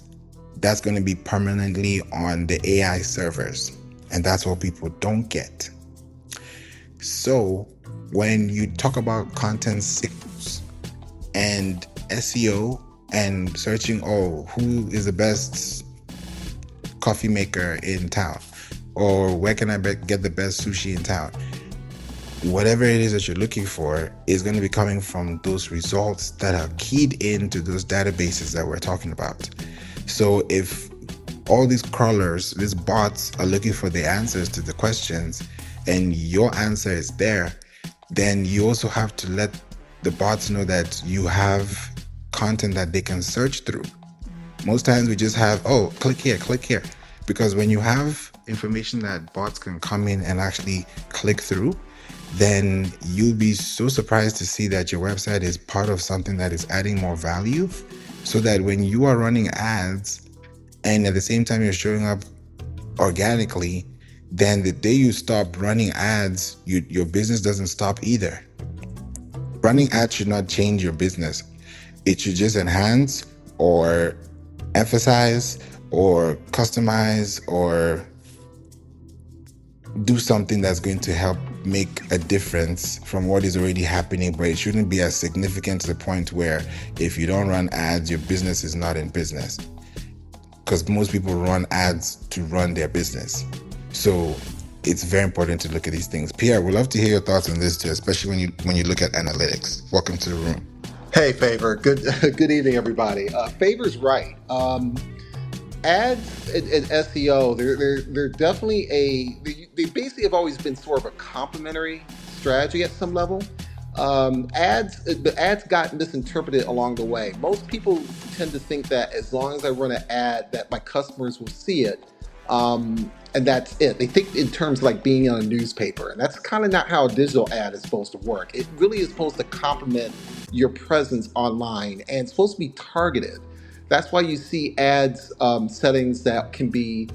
that's going to be permanently on the AI servers. And that's what people don't get. So when you talk about content signals and SEO and searching, who is the best coffee maker in town? Or where can I get the best sushi in town? Whatever it is that you're looking for is going to be coming from those results that are keyed into those databases that we're talking about. So if all these crawlers, these bots are looking for the answers to the questions and your answer is there, then you also have to let the bots know that you have content that they can search through. Most times we just have, click here. Because when you have information that bots can come in and actually click through, then you'll be so surprised to see that your website is part of something that is adding more value, so that when you are running ads and at the same time you're showing up organically, then the day you stop running ads, your business doesn't stop either. Running ads should not change your business. It should just enhance or emphasize or customize or do something that's going to help make a difference from what is already happening, but it shouldn't be as significant to the point where if you don't run ads, your business is not in business. Because most people run ads to run their business. So it's very important to look at these things. Pierre, we'd love to hear your thoughts on this too, especially when you look at analytics. Welcome to the room. Hey, Favor. Good good evening, everybody. Favor's right. Ads and SEO, they're definitely they basically have always been sort of a complementary strategy at some level. The ads got misinterpreted along the way. Most people tend to think that as long as I run an ad, that my customers will see it, and that's it. They think in terms of like being on a newspaper, and that's kind of not how a digital ad is supposed to work. It really is supposed to complement your presence online, and it's supposed to be targeted. That's why you see ads settings that can be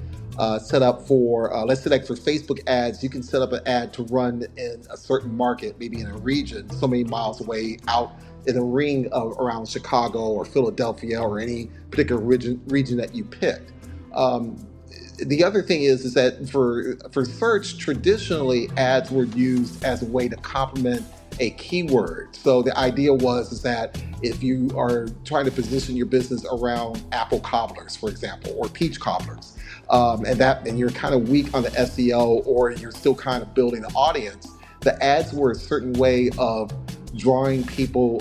set up for, let's say, like for Facebook ads, you can set up an ad to run in a certain market, maybe in a region, so many miles away out in a ring around Chicago or Philadelphia or any particular region that you picked. Um, the other thing is that for search, traditionally ads were used as a way to complement a keyword. So the idea was is that if you are trying to position your business around apple cobblers, for example, or peach cobblers, and you're kind of weak on the SEO, or you're still kind of building an audience, the ads were a certain way of drawing people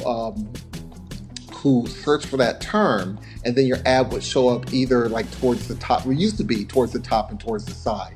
who search for that term, and then your ad would show up either like towards the top, it used to be towards the top and towards the side.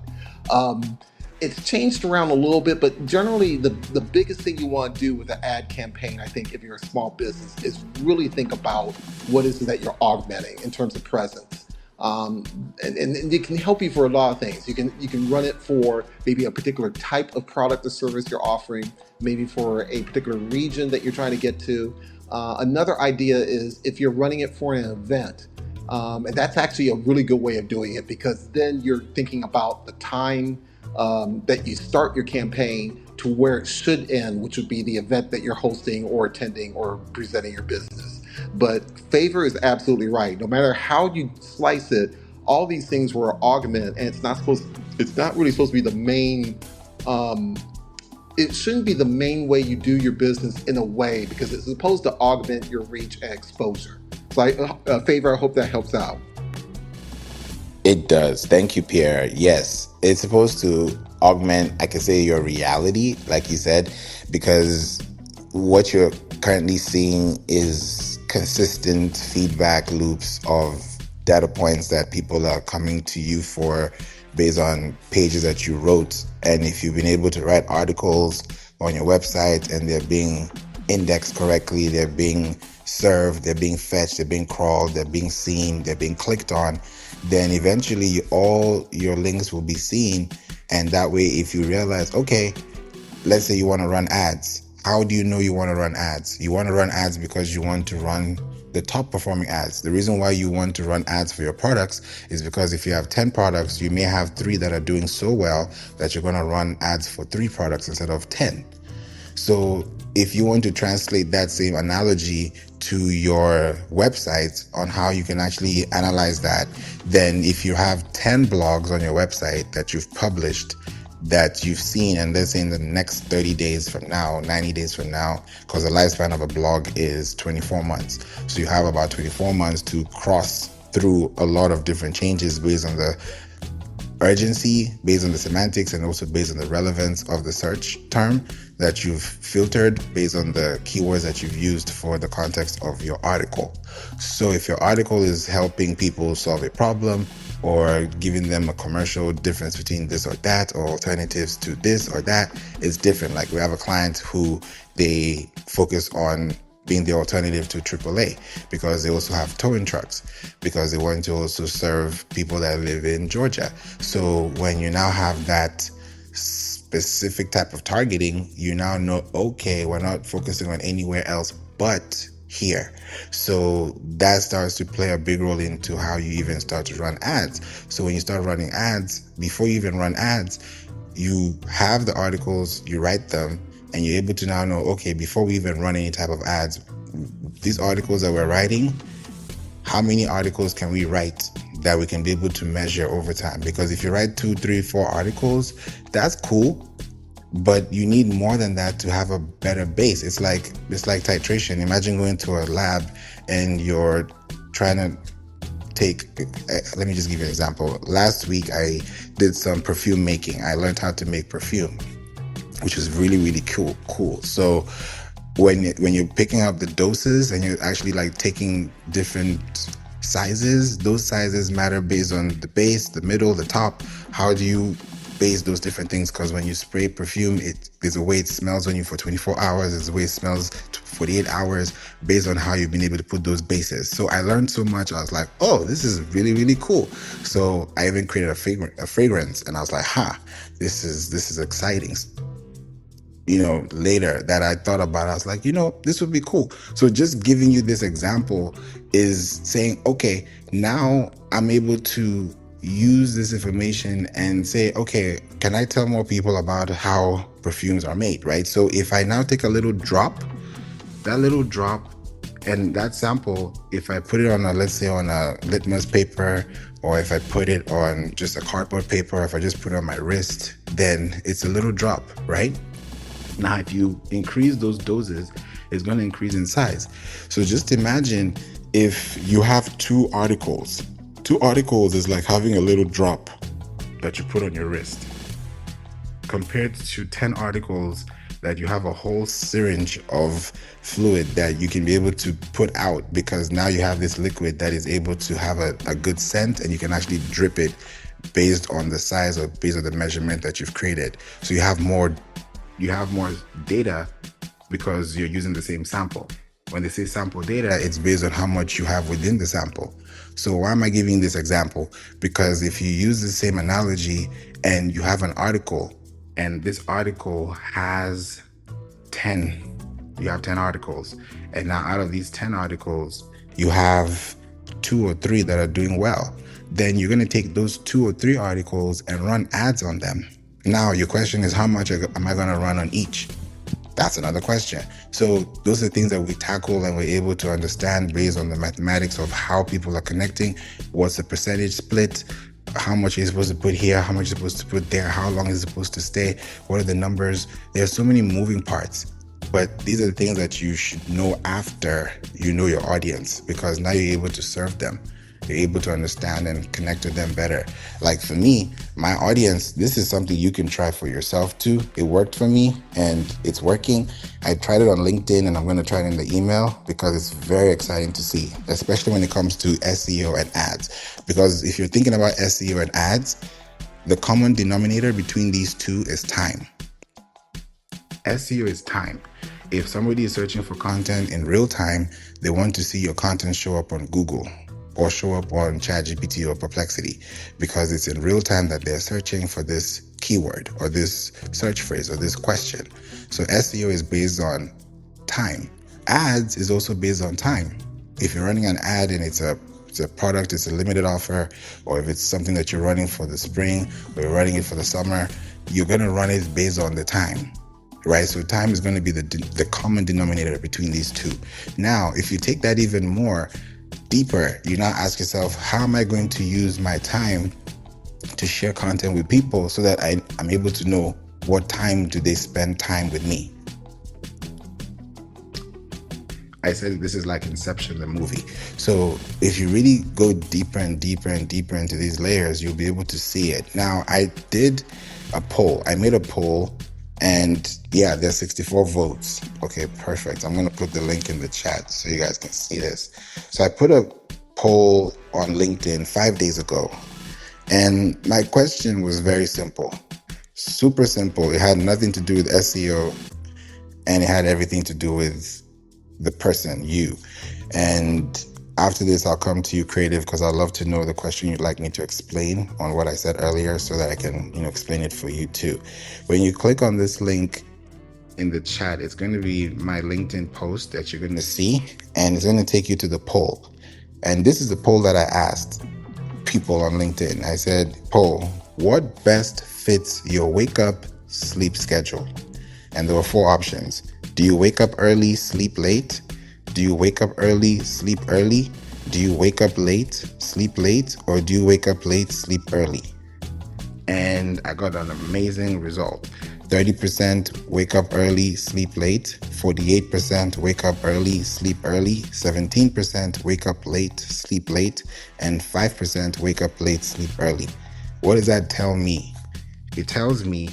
Um, it's changed around a little bit, but generally the biggest thing you want to do with an ad campaign, I think, if you're a small business, is really think about what is it that you're augmenting in terms of presence. And it can help you for a lot of things. You can run it for maybe a particular type of product or service you're offering, maybe for a particular region that you're trying to get to. Another idea is if you're running it for an event, and that's actually a really good way of doing it, because then you're thinking about the time that you start your campaign to where it should end, which would be the event that you're hosting or attending or presenting your business. But Favor is absolutely right. No matter how you slice it, all these things were augment, and it's not really supposed to be the main. It shouldn't be the main way you do your business in a way, because it's supposed to augment your reach and exposure. So, Favor, I hope that helps out. It does. Thank you, Pierre. Yes, it's supposed to augment, I can say, your reality, like you said, because what you're currently seeing is consistent feedback loops of data points that people are coming to you for based on pages that you wrote. And if you've been able to write articles on your website and they're being indexed correctly, they're being served, they're being fetched, they're being crawled, they're being seen, they're being clicked on, then eventually all your links will be seen. And that way, if you realize, okay, let's say you want to run ads. How do you know you want to run ads? You want to run ads because you want to run the top performing ads. The reason why you want to run ads for your products is because if you have 10 products, you may have 3 that are doing so well that you're going to run ads for 3 products instead of 10. So if you want to translate that same analogy to your website on how you can actually analyze that, then if you have 10 blogs on your website that you've published that you've seen, and let's say in the next 30 days from now, 90 days from now, because the lifespan of a blog is 24 months. So you have about 24 months to cross through a lot of different changes based on the urgency, based on the semantics, and also based on the relevance of the search term that you've filtered based on the keywords that you've used for the context of your article. So if your article is helping people solve a problem or giving them a commercial difference between this or that, or alternatives to this or that, it's different. Like we have a client who they focus on being the alternative to AAA because they also have towing trucks, because they want to also serve people that live in Georgia. So when you now have that specific type of targeting, you now know, okay, we're not focusing on anywhere else but here. So that starts to play a big role into how you even start to run ads. So when you start running ads, before you even run ads, you have the articles, you write them, and you're able to now know, okay, before we even run any type of ads, these articles that we're writing, how many articles can we write that we can be able to measure over time? Because if you write 2, 3, 4 articles, that's cool, but you need more than that to have a better base. It's like titration. Imagine going to a lab and you're trying to let me just give you an example. Last week I did some perfume making. I learned how to make perfume, which is really, really cool. So when you're picking up the doses and you're actually like taking different sizes, those sizes matter based on the base, the middle, the top. How do you base those different things? Because when you spray perfume, there's a way it smells on you for 24 hours, there's a way it smells 48 hours based on how you've been able to put those bases. So I learned so much. I was like, oh, this is really, really cool. So I even created a fragrance, and I was like, this is exciting. Later that I thought about it, I was like, this would be cool. So just giving you this example is saying, okay, now I'm able to use this information and say, okay, can I tell more people about how perfumes are made, right? So if I now take a little drop, and that sample, if I put it on let's say on a litmus paper, or if I put it on just a cardboard paper, if I just put it on my wrist, then it's a little drop, right? Now, if you increase those doses, it's going to increase in size. So just imagine if you have 2 articles. 2 articles is like having a little drop that you put on your wrist, compared to 10 articles that you have a whole syringe of fluid that you can be able to put out, because now you have this liquid that is able to have a good scent, and you can actually drip it based on the size or based on the measurement that you've created. So you have more data because you're using the same sample. When they say sample data, it's based on how much you have within the sample. So why am I giving this example? Because if you use the same analogy and you have an article, and this article has 10, you have 10 articles, and now out of these 10 articles, you have 2 or 3 that are doing well, then you're going to take those 2 or 3 articles and run ads on them. Now, your question is, how much am I going to run on each? That's another question. So those are things that we tackle and we're able to understand based on the mathematics of how people are connecting. What's the percentage split? How much are you supposed to put here? How much are you supposed to put there? How long is it supposed to stay? What are the numbers? There's so many moving parts. But these are the things that you should know after you know your audience, because now you're able to serve them. You're able to understand and connect with them better. Like for me, my audience, this is something you can try for yourself too. It worked for me and it's working. I tried it on LinkedIn, and I'm going to try it in the email because it's very exciting to see, especially when it comes to SEO and ads. Because if you're thinking about SEO and ads, the common denominator between these two is time. SEO is time. If somebody is searching for content in real time, they want to see your content show up on Google or show up on ChatGPT or Perplexity, because it's in real time that they're searching for this keyword or this search phrase or this question. So SEO is based on time. Ads is also based on time. If you're running an ad and it's a product, it's a limited offer, or if it's something that you're running for the spring or you're running it for the summer, you're going to run it based on the time. Right? So time is going to be the common denominator between these two. Now, if you take that even more deeper, you now ask yourself, how am I going to use my time to share content with people so that I'm able to know what time do they spend time with me? I said this is like Inception, the movie. So if you really go deeper and deeper and deeper into these layers, you'll be able to see it. Now, I did a poll. I made a poll, and yeah, there's 64 votes. Okay, perfect. I'm going to put the link in the chat so you guys can see this. So I put a poll on LinkedIn 5 days ago, and my question was very simple, super simple. It had nothing to do with SEO, and it had everything to do with the person, you. And after this, I'll come to you, Creative, because I'd love to know the question you'd like me to explain on what I said earlier so that I can, explain it for you too. When you click on this link in the chat, it's going to be my LinkedIn post that you're going to see, and it's going to take you to the poll. And this is the poll that I asked people on LinkedIn. I said, poll, what best fits your wake up, sleep schedule? And there were 4 options. Do you wake up early, sleep late? Do you wake up early, sleep early? Do you wake up late, sleep late? Or do you wake up late, sleep early? And I got an amazing result. 30% wake up early, sleep late. 48% wake up early, sleep early. 17% wake up late, sleep late. And 5% wake up late, sleep early. What does that tell me? It tells me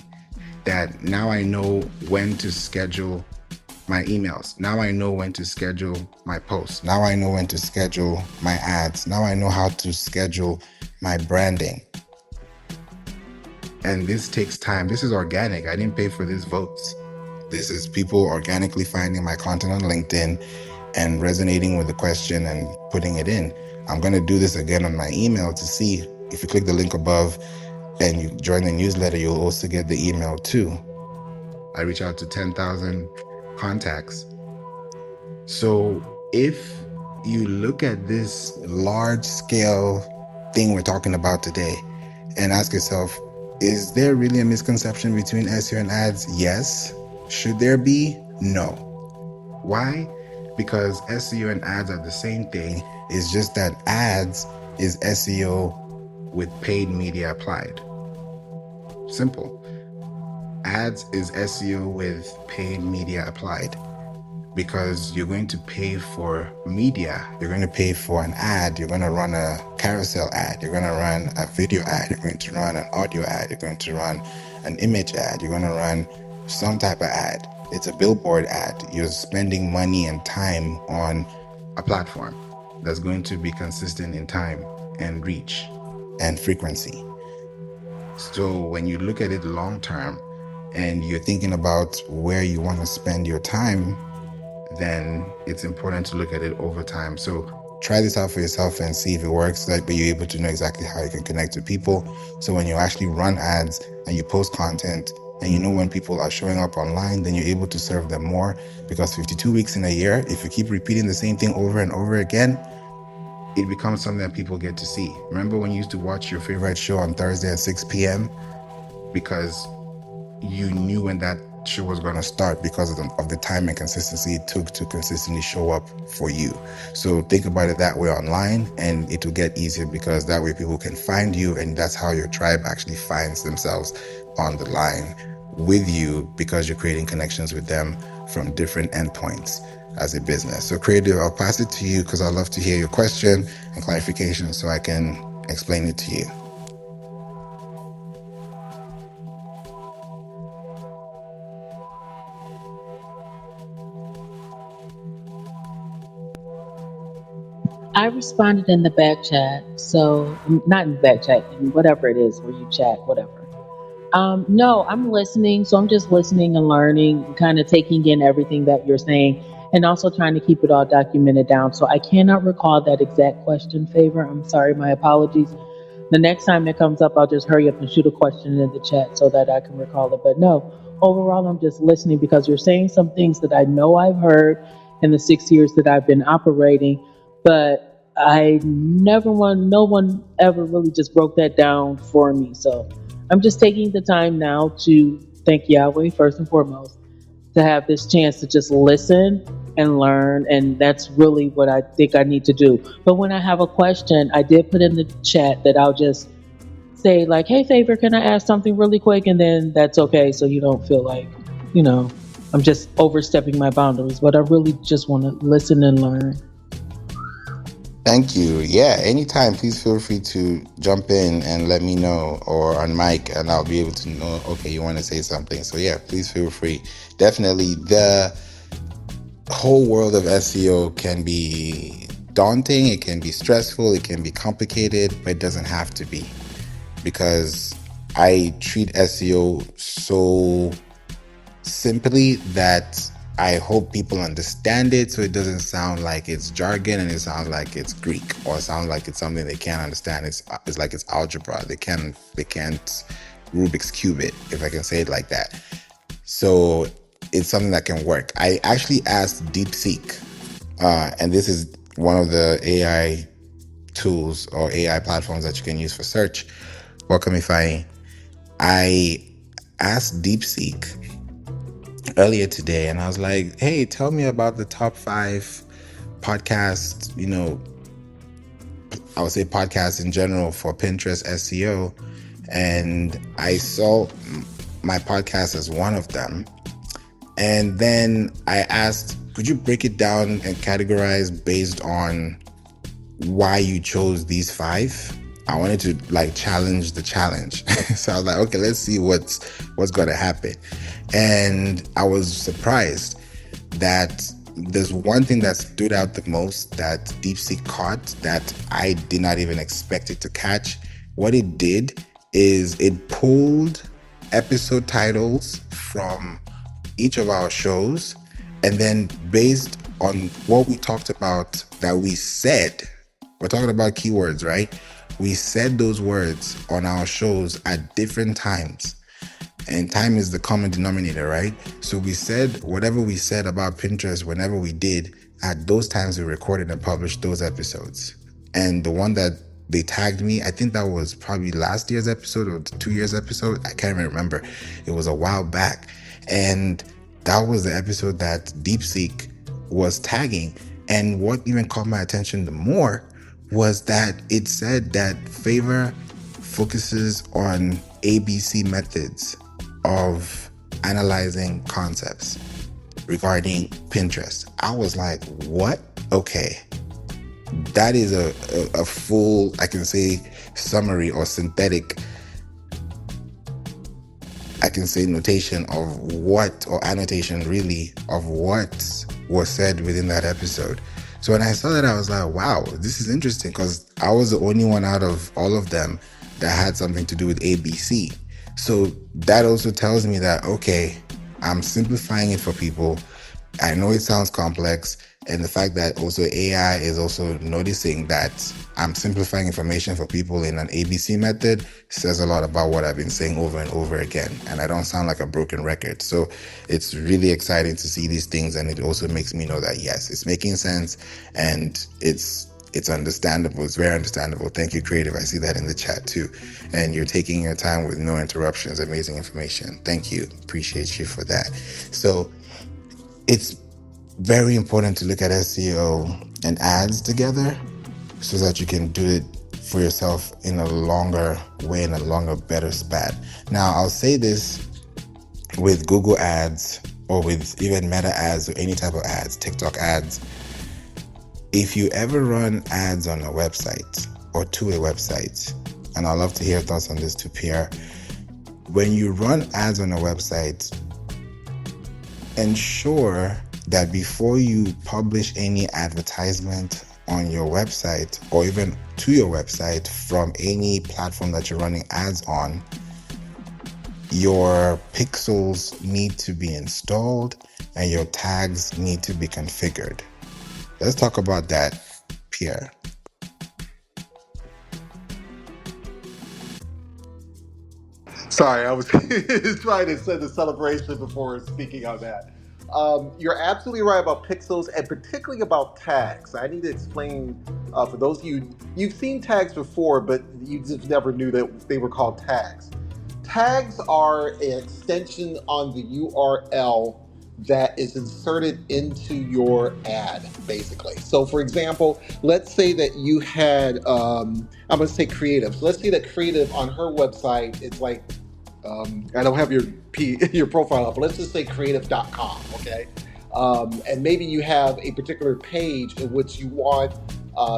that now I know when to schedule my emails. Now I know when to schedule my posts. Now I know when to schedule my ads. Now I know how to schedule my branding. And this takes time. This is organic. I didn't pay for these votes. This is people organically finding my content on LinkedIn and resonating with the question and putting it in. I'm going to do this again on my email to see. If you click the link above and you join the newsletter, you'll also get the email too. I reach out to 10,000 contacts. So if you look at this large scale thing we're talking about today and ask yourself, is there really a misconception between SEO and ads? Yes. Should there be? No. Why? Because SEO and ads are the same thing. It's just that ads is SEO with paid media applied. Simple. Ads is SEO with paid media applied, because you're going to pay for media. You're going to pay for an ad. You're going to run a carousel ad. You're going to run a video ad. You're going to run an audio ad. You're going to run an image ad. You're going to run some type of ad. It's a billboard ad. You're spending money and time on a platform that's going to be consistent in time and reach and frequency. So when you look at it long term and you're thinking about where you want to spend your time, then it's important to look at it over time. So try this out for yourself and see if it works, but you're able to know exactly how you can connect with people. So when you actually run ads and you post content and you know when people are showing up online, then you're able to serve them more, because 52 weeks in a year, if you keep repeating the same thing over and over again, it becomes something that people get to see. Remember when you used to watch your favorite show on Thursday at 6 p.m. because you knew when that show was going to start because of the time and consistency it took to consistently show up for you. So think about it that way online, and it will get easier, because that way people can find you, and that's how your tribe actually finds themselves on the line with you, because you're creating connections with them from different endpoints as a business. So Creative, I'll pass it to you, because I'd love to hear your question and clarification so I can explain it to you. I responded in the back chat. So, not in the back chat, in whatever it is where you chat, whatever. No, I'm listening. So I'm just listening and learning, and kind of taking in everything that you're saying, and also trying to keep it all documented down. So I cannot recall that exact question, Favour. I'm sorry, my apologies. The next time it comes up, I'll just hurry up and shoot a question in the chat so that I can recall it. But no, overall, I'm just listening, because you're saying some things that I know I've heard in the 6 years that I've been operating, but no one ever really just broke that down for me. So I'm just taking the time now to thank Yahweh first and foremost, to have this chance to just listen and learn. And that's really what I think I need to do. But when I have a question, I did put in the chat that I'll just say like, hey, Favour, can I ask something really quick? And then that's okay. So you don't feel like, I'm just overstepping my boundaries, but I really just want to listen and learn. Thank you. Yeah, anytime, please feel free to jump in and let me know, or on mic, and I'll be able to know, okay, you want to say something. So yeah, please feel free. Definitely, the whole world of SEO can be daunting, it can be stressful, it can be complicated, but it doesn't have to be, because I treat SEO so simply that I hope people understand it, so it doesn't sound like it's jargon and it sounds like it's Greek, or it sounds like it's something they can't understand. It's like it's algebra. They can't Rubik's cube it, if I can say it like that. So it's something that can work. I actually asked DeepSeek, and this is one of the AI tools or AI platforms that you can use for search. Welcome, Ifeanyi. I asked DeepSeek earlier today, and I was like, hey, tell me about the top 5 podcasts, I would say podcasts in general for Pinterest SEO. And I saw my podcast as one of them. And then I asked, could you break it down and categorize based on why you chose these 5? I wanted to challenge the challenge. So I was like, okay, let's see what's going to happen. And I was surprised. that there's one thing that stood out the most that DeepSeek caught that I did not even expect it to catch. What it did is it pulled episode titles from each of our shows, and then based on what we talked about that we said, we're talking about keywords, right? We said those words on our shows at different times. And time is the common denominator, right? So we said whatever we said about Pinterest whenever we did, at those times we recorded and published those episodes. And the one that they tagged me, I think that was probably last year's episode or 2 years episode. I can't even remember. It was a while back. And that was the episode that DeepSeek was tagging. And what even caught my attention the more was that it said that Favour focuses on ABC methods of analyzing concepts regarding Pinterest. I was like, what? Okay. That is a full, I can say, summary or synthetic, I can say, notation of what, or annotation really, of what was said within that episode. So when I saw that, I was like, wow, this is interesting, because I was the only one out of all of them that had something to do with ABC. So that also tells me that, okay, I'm simplifying it for people. I know it sounds complex, and the fact that also AI is also noticing that I'm simplifying information for people in an ABC method says a lot about what I've been saying over and over again, and I don't sound like a broken record. So it's really exciting to see these things, and it also makes me know that yes, it's making sense, and it's understandable. It's very understandable. Thank you, Creative. I see that in the chat too. And you're taking your time with no interruptions. Amazing information. Thank you. Appreciate you for that. So it's very important to look at SEO and ads together so that you can do it for yourself in a longer way, in a longer, better span. Now, I'll say this with Google ads or with even Meta ads or any type of ads, TikTok ads. If you ever run ads on a website or to a website, and I'd love to hear thoughts on this too, Pierre. When you run ads on a website, ensure that before you publish any advertisement on your website or even to your website from any platform that you're running ads on, your pixels need to be installed and your tags need to be configured. Let's talk about that, Pierre. Sorry, I was trying to send a celebration before speaking on that. You're absolutely right about pixels and particularly about tags. I need to explain for those of you, you've seen tags before, but you just never knew that they were called tags. Tags are an extension on the URL that is inserted into your ad, basically. So for example, let's say that you had, I'm gonna say Creative. So let's say that Creative on her website, it's like, I don't have your profile up, but let's just say creative.com, okay? And maybe you have a particular page in which you want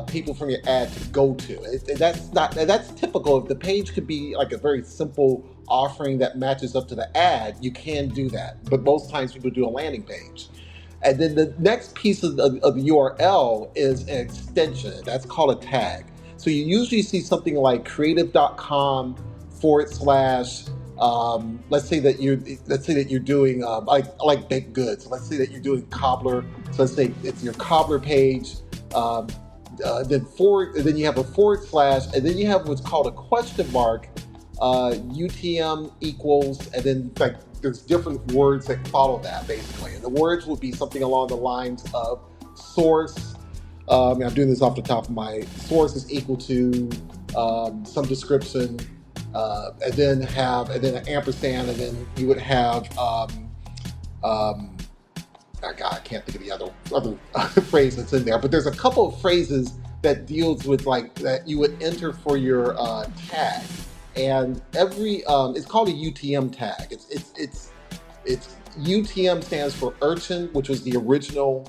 people from your ad to go to. That's typical. If the page could be like a very simple offering that matches up to the ad, you can do that. But most times people do a landing page. And then the next piece of the URL is an extension. That's called a tag. So you usually see something like creative.com / let's say that you're doing like baked goods. Let's say that you're doing cobbler. So let's say it's your cobbler page. Then you have a / and then you have what's called a question mark, UTM equals, and then like there's different words that follow that basically. And the words would be something along the lines of source. I'm doing this off the top of my source is equal to some description, and then an ampersand, and then you would have I can't think of the other phrase that's in there, but there's a couple of phrases that deals with like that you would enter for your tag, and every it's called a UTM tag. It's UTM stands for Urchin, which was the original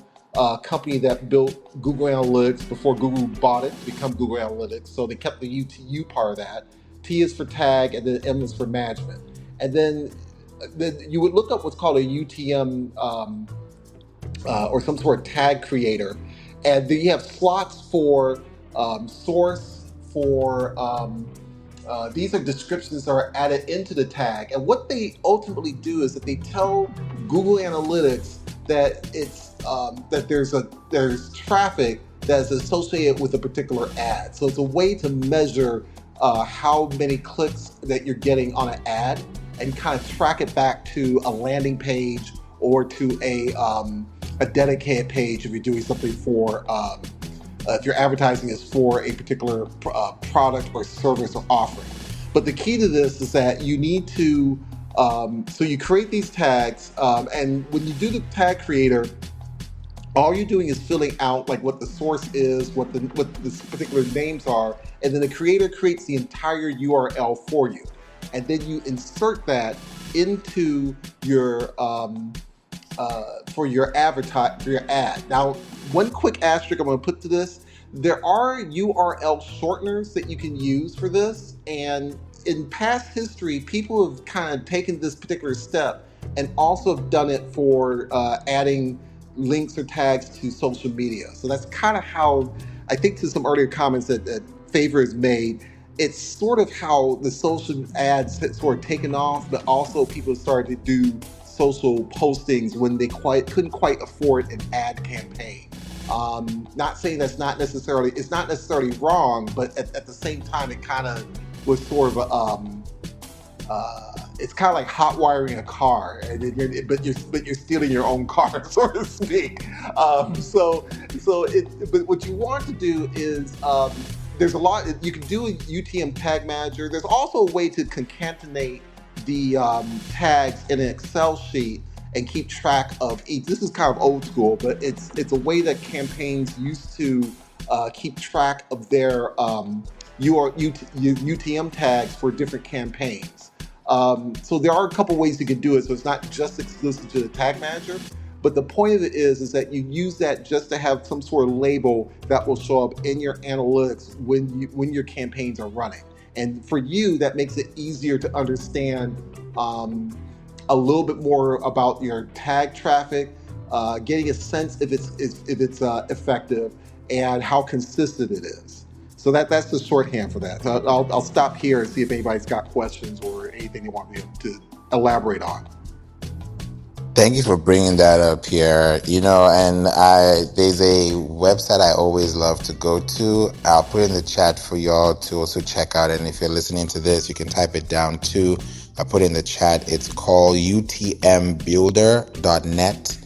company that built Google Analytics before Google bought it to become Google Analytics. So they kept the UTU part of that. T is for tag, and then M is for management. And then you would look up what's called a UTM or some sort of tag creator, and then you have slots for source, for these are descriptions that are added into the tag. And what they ultimately do is that they tell Google Analytics that there's traffic that's associated with a particular ad. So it's a way to measure how many clicks that you're getting on an ad, and kind of track it back to a landing page or to a dedicated page if you're doing something for if your advertising is for a particular product or service or offering. But the key to this is that you need to, so you create these tags, and when you do the tag creator, all you're doing is filling out like what the source is, what the particular names are, and then the creator creates the entire URL for you, and then you insert that into your for your ad. Now, one quick asterisk I'm going to put to this: there are URL shorteners that you can use for this, and in past history, people have kind of taken this particular step and also have done it for adding links or tags to social media. So that's kind of how, I think, to some earlier comments that Favour has made, it's sort of how the social ads had sort of taken off, but also people started to do social postings when they couldn't quite afford an ad campaign. Not saying it's not necessarily wrong, but at the same time, it kind of was sort of it's kind of like hot wiring a car, but you're stealing your own car, so to speak. But what you want to do is there's a lot you can do a UTM tag manager. There's also a way to concatenate the tags in an Excel sheet and keep track of each. This is kind of old school, but it's a way that campaigns used to keep track of their UTM tags for different campaigns. So there are a couple ways you can do it, so it's not just exclusive to the tag manager. But the point of it is that you use that just to have some sort of label that will show up in your analytics when your campaigns are running. And for you, that makes it easier to understand a little bit more about your tag traffic, getting a sense if it's effective and how consistent it is. So that's the shorthand for that. So I'll stop here and see if anybody's got questions or anything they want me to elaborate on. Thank you for bringing that up, Pierre. And there's a website I always love to go to. I'll put it in the chat for y'all to also check out. And if you're listening to this, you can type it down too. I'll put it in the chat. It's called utmbuilder.net.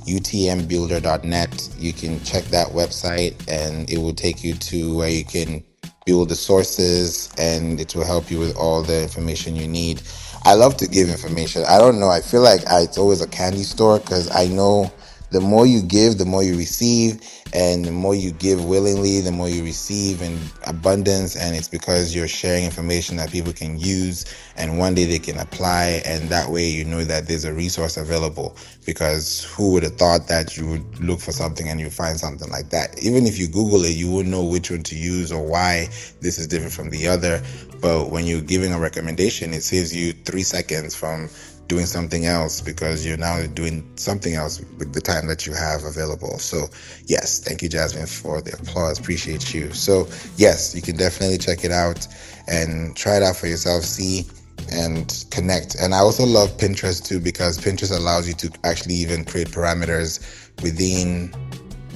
utmbuilder.net. You can check that website and it will take you to where you can build the sources, and it will help you with all the information you need. I love to give information. I don't know. I feel like it's always a candy store, because I know the more you give, the more you receive, and the more you give willingly, the more you receive in abundance. And it's because you're sharing information that people can use and one day they can apply. And that way, you know that there's a resource available, because who would have thought that you would look for something and you find something like that? Even if you Google it, you won't know which one to use or why this is different from the other. But when you're giving a recommendation, it saves you 3 seconds from doing something else, because you're now doing something else with the time that you have available. So yes, thank you, Jasmine, for the applause. Appreciate you. So yes, you can definitely check it out and try it out for yourself, see and connect. And I also love Pinterest too, because Pinterest allows you to actually even create parameters within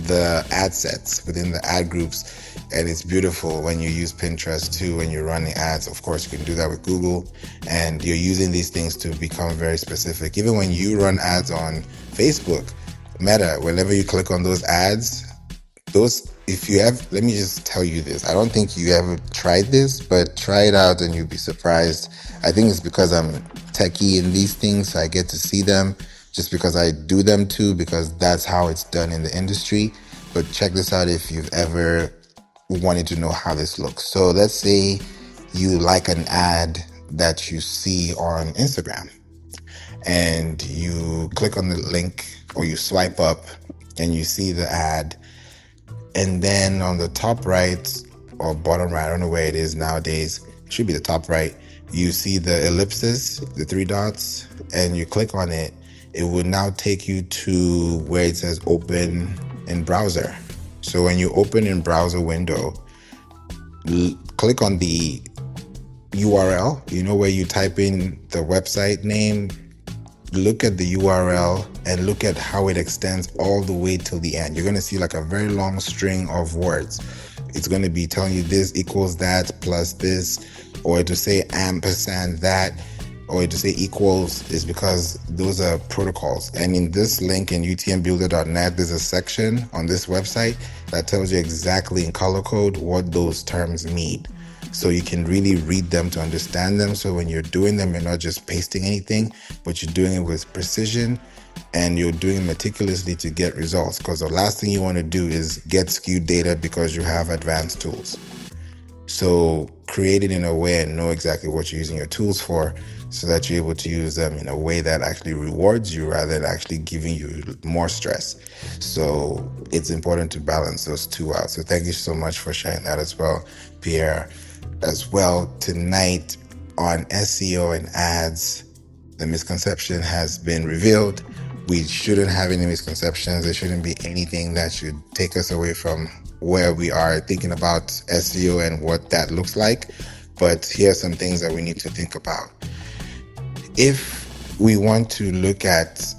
the ad sets, within the ad groups. And it's beautiful when you use Pinterest too, when you're running ads. Of course, you can do that with Google, and you're using these things to become very specific. Even when you run ads on Facebook, Meta, whenever you click on those ads, let me just tell you this. I don't think you ever tried this, but try it out and you'll be surprised. I think it's because I'm techie in these things, so I get to see them just because I do them too, because that's how it's done in the industry. But check this out if you've ever wanted to know how this looks. So let's say you like an ad that you see on Instagram, and you click on the link or you swipe up and you see the ad, and then on the top right or bottom right, I don't know where it is nowadays, it should be the top right, you see the ellipses, the 3 dots, and you click on it, it would now take you to where it says open in browser. So when you open in browser window, click on the URL, where you type in the website name, look at the URL and look at how it extends all the way till the end. You're going to see like a very long string of words. It's going to be telling you this equals that plus this, or to say ampersand that, or to say equals, is because those are protocols. And in this link in utmbuilder.net, there's a section on this website that tells you exactly in color code what those terms mean. So you can really read them to understand them. So when you're doing them, you're not just pasting anything, but you're doing it with precision and you're doing it meticulously to get results. Because the last thing you want to do is get skewed data because you have advanced tools. So create it in a way and know exactly what you're using your tools for so that you're able to use them in a way that actually rewards you rather than actually giving you more stress. So it's important to balance those two out. So thank you so much for sharing that as well, Pierre. As well, tonight on SEO and ads, the misconception has been revealed. We shouldn't have any misconceptions. There shouldn't be anything that should take us away from where we are thinking about SEO and what that looks like. But here are some things that we need to think about. If we want to look at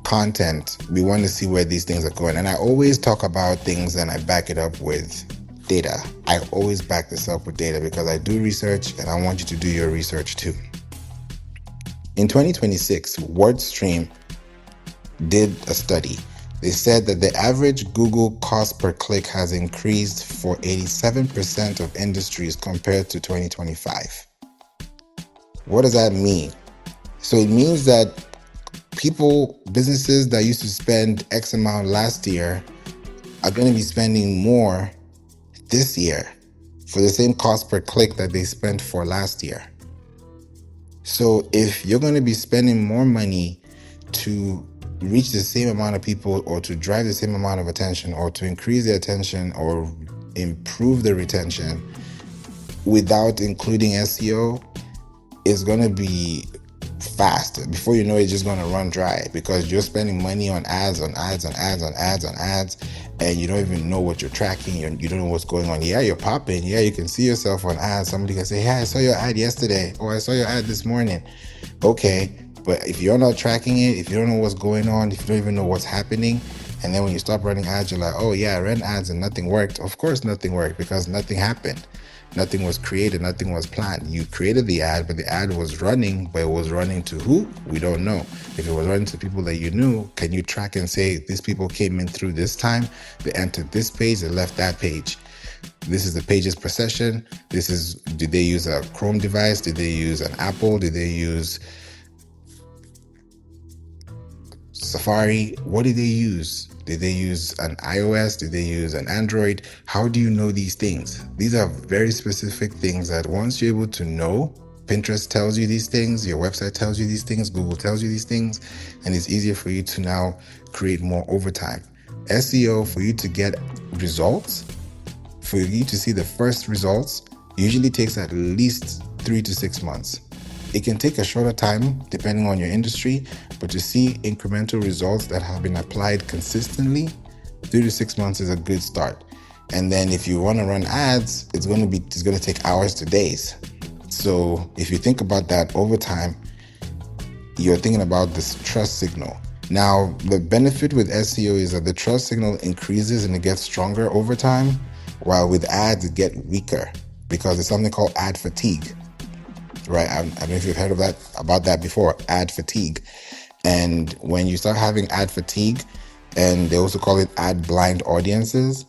content, we want to see where these things are going. And I always talk about things and I back it up with data. I always back this up with data because I do research and I want you to do your research too. In 2026, WordStream did a study. They said that the average Google cost per click has increased for 87% of industries compared to 2025. What does that mean? So it means that businesses that used to spend X amount last year are going to be spending more this year for the same cost per click that they spent for last year. So if you're going to be spending more money to reach the same amount of people or to drive the same amount of attention or to increase the attention or improve the retention without including SEO, it's going to be fast. Before you know it, it's just going to run dry because you're spending money on ads, and you don't even know what you're tracking. You don't know what's going on. Yeah, you're popping. Yeah, you can see yourself on ads. Somebody can say, hey, I saw your ad yesterday, or I saw your ad this morning. Okay, but if you're not tracking it, if you don't know what's going on, if you don't even know what's happening, and then when you stop running ads, you're like, oh yeah, I ran ads and nothing worked. Of course nothing worked because nothing happened. Nothing was created, nothing was planned. You created the ad, but the ad was running, but it was running to who? We don't know. If it was running to people that you knew, can you track and say, these people came in through this time, they entered this page, they left that page. This is the pages per session. Did they use a Chrome device? Did they use an Apple? Did they use Safari? What did they use? Did they use an iOS? Did they use an Android? How do you know these things? These are very specific things that once you're able to know, Pinterest tells you these things, your website tells you these things, Google tells you these things, and it's easier for you to now create more over time. SEO, for you to get results, for you to see the first results, usually takes at least 3 to 6 months. It can take a shorter time depending on your industry, but to see incremental results that have been applied consistently, 3 to 6 months is a good start. And then if you want to run ads, it's going to take hours to days. So if you think about that over time, you're thinking about this trust signal. Now, the benefit with SEO is that the trust signal increases and it gets stronger over time, while with ads, it gets weaker because there's something called ad fatigue. Right? I don't know if you've heard about that before, ad fatigue. And when you start having ad fatigue, and they also call it ad blind audiences,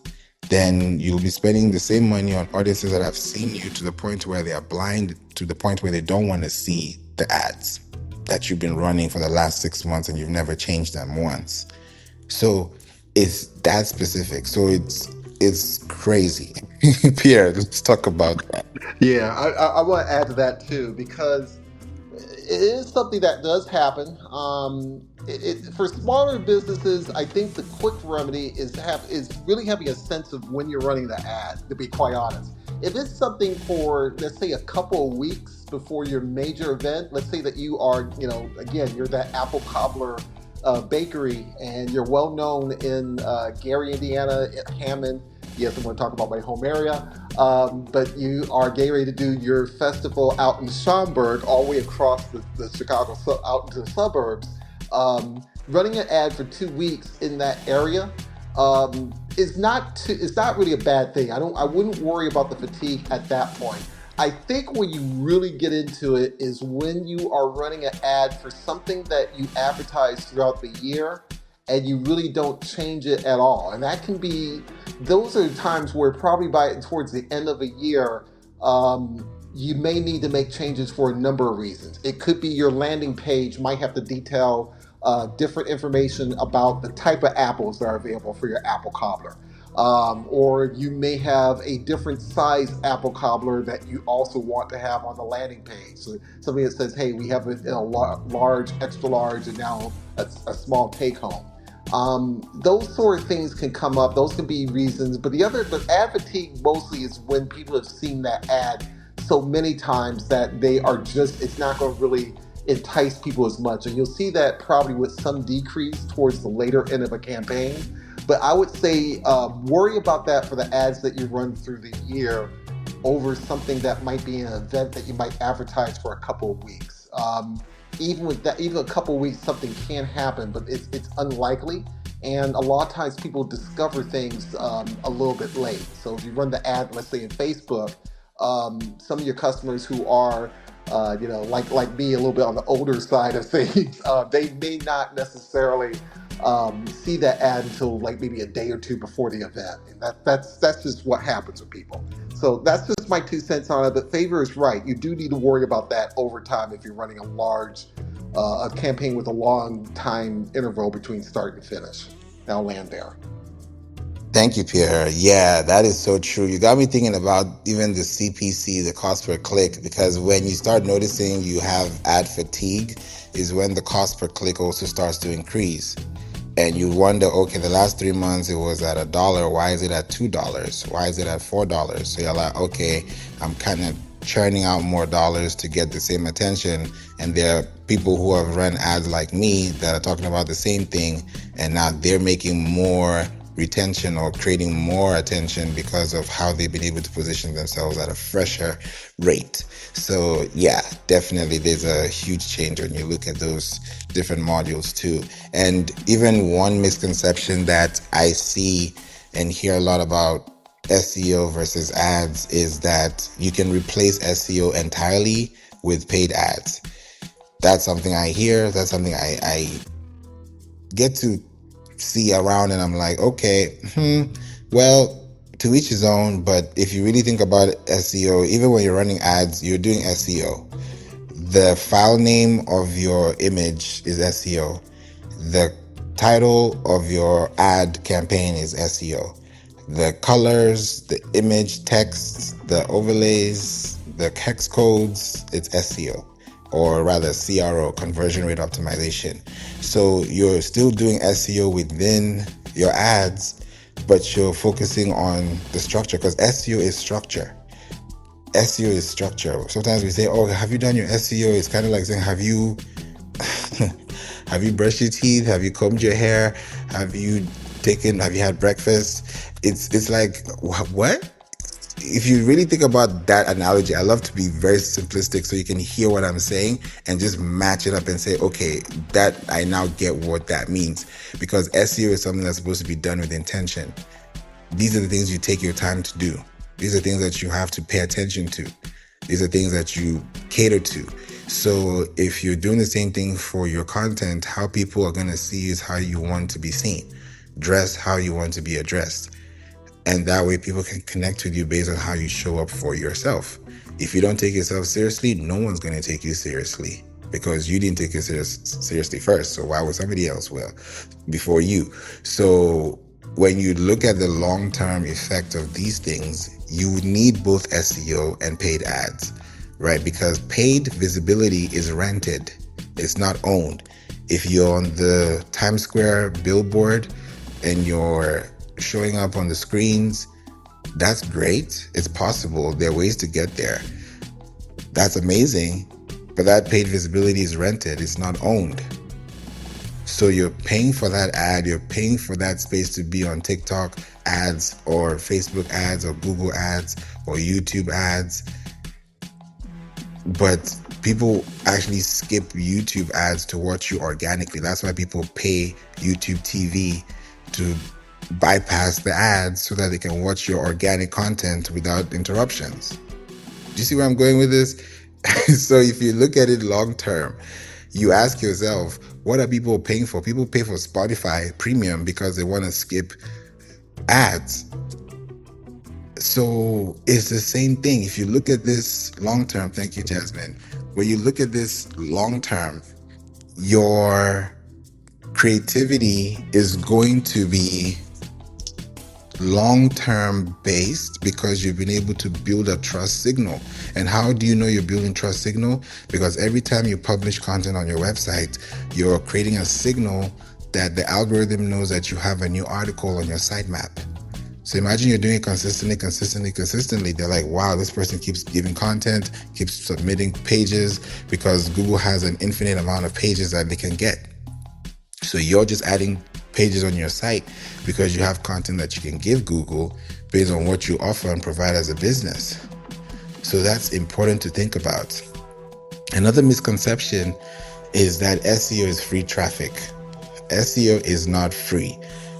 then you'll be spending the same money on audiences that have seen you to the point where they are blind, to the point where they don't want to see the ads that you've been running for the last 6 months and you've never changed them once. So it's that specific. So it's crazy. Pierre, let's talk about that. Yeah, I want to add to that too because it is something that does happen. For smaller businesses, I think the quick remedy is really having a sense of when you're running the ad. To be quite honest, if it's something for, let's say, a couple of weeks before your major event, let's say that you are, again, you're that apple cobbler bakery and you're well known in Gary, Indiana, Hammond. Yes, I'm going to talk about my home area. But you are getting ready to do your festival out in Schaumburg, all the way across the Chicago, out into the suburbs. Running an ad for 2 weeks in that area is not really a bad thing. I wouldn't worry about the fatigue at that point. I think where you really get into it is when you are running an ad for something that you advertise throughout the year and you really don't change it at all. And that can be, those are times where probably towards the end of a year, you may need to make changes for a number of reasons. It could be your landing page might have to detail different information about the type of apples that are available for your apple cobbler. Or you may have a different size apple cobbler that you also want to have on the landing page. So something that says, hey, we have a large, extra large, and now a small take home. Those sort of things can come up. Those can be reasons. But ad fatigue mostly is when people have seen that ad so many times that it's not going to really entice people as much. And you'll see that probably with some decrease towards the later end of a campaign. But I would say worry about that for the ads that you run through the year over something that might be an event that you might advertise for a couple of weeks. Even with that, even a couple of weeks, something can happen, but it's unlikely. And a lot of times people discover things a little bit late. So if you run the ad, let's say in Facebook, some of your customers who are like me, a little bit on the older side of things, they may not necessarily see that ad until like maybe a day or two before the event. And that's just what happens with people. So that's just my 2 cents on it. But Favour is right. You do need to worry about that over time if you're running a campaign with a long time interval between start and finish. I'll land there. Thank you, Pierre. Yeah, that is so true. You got me thinking about even the CPC, the cost per click, because when you start noticing you have ad fatigue is when the cost per click also starts to increase. And you wonder, okay, the last 3 months it was at $1. Why is it at $2? Why is it at $4? So you're like, okay, I'm kind of churning out more dollars to get the same attention. And there are people who have run ads like me that are talking about the same thing, and now they're making more retention or creating more attention because of how they've been able to position themselves at a fresher rate. So yeah, definitely there's a huge change when you look at those different modules too. And even one misconception that I see and hear a lot about SEO versus ads is that you can replace SEO entirely with paid ads. That's something I hear. That's something I get to see around, and I'm like, okay, well, to each his own. But if you really think about SEO, even when you're running ads, you're doing SEO. The file name of your image is SEO. The title of your ad campaign is SEO. The colors, the image text, the overlays, the hex codes, it's SEO. Or rather CRO, conversion rate optimization. So you're still doing SEO within your ads, but you're focusing on the structure, because SEO is structure. SEO is structure. Sometimes we say, oh, have you done your SEO? It's kind of like saying, have you brushed your teeth? Have you combed your hair? Have you had breakfast? It's like, what? If you really think about that analogy, I love to be very simplistic so you can hear what I'm saying and just match it up and say, okay, that I now get what that means. Because SEO is something that's supposed to be done with intention. These are the things you take your time to do. These are things that you have to pay attention to. These are things that you cater to. So if you're doing the same thing for your content, how people are going to see you is how you want to be seen. Dress how you want to be addressed. And that way people can connect with you based on how you show up for yourself. If you don't take yourself seriously, no one's going to take you seriously, because you didn't take it seriously first. So why would somebody else will before you? So when you look at the long-term effect of these things, you need both SEO and paid ads, right? Because paid visibility is rented. It's not owned. If you're on the Times Square billboard and you're showing up on the screens, that's great. It's possible. There are ways to get there. That's amazing. But that paid visibility is rented. It's not owned. So you're paying for that ad, you're paying for that space to be on TikTok ads or Facebook ads or Google ads or YouTube ads. But people actually skip YouTube ads to watch you organically. That's why people pay YouTube TV to bypass the ads so that they can watch your organic content without interruptions. Do you see where I'm going with this? So if you look at it long term, you ask yourself, what are people paying for? People pay for Spotify Premium because they want to skip ads. So it's the same thing. If you look at this long term, thank you, Jasmine. When you look at this long term, your creativity is going to be long-term based because you've been able to build a trust signal. And how do you know you're building trust signal? Because every time you publish content on your website, you're creating a signal that the algorithm knows that you have a new article on your sitemap. So imagine you're doing it consistently. They're like, wow, this person keeps giving content, keeps submitting pages, because Google has an infinite amount of pages that they can get. So you're just adding pages on your site because you have content that you can give Google based on what you offer and provide as a business. So that's important to think about. Another misconception is that SEO is free traffic. SEO is not free.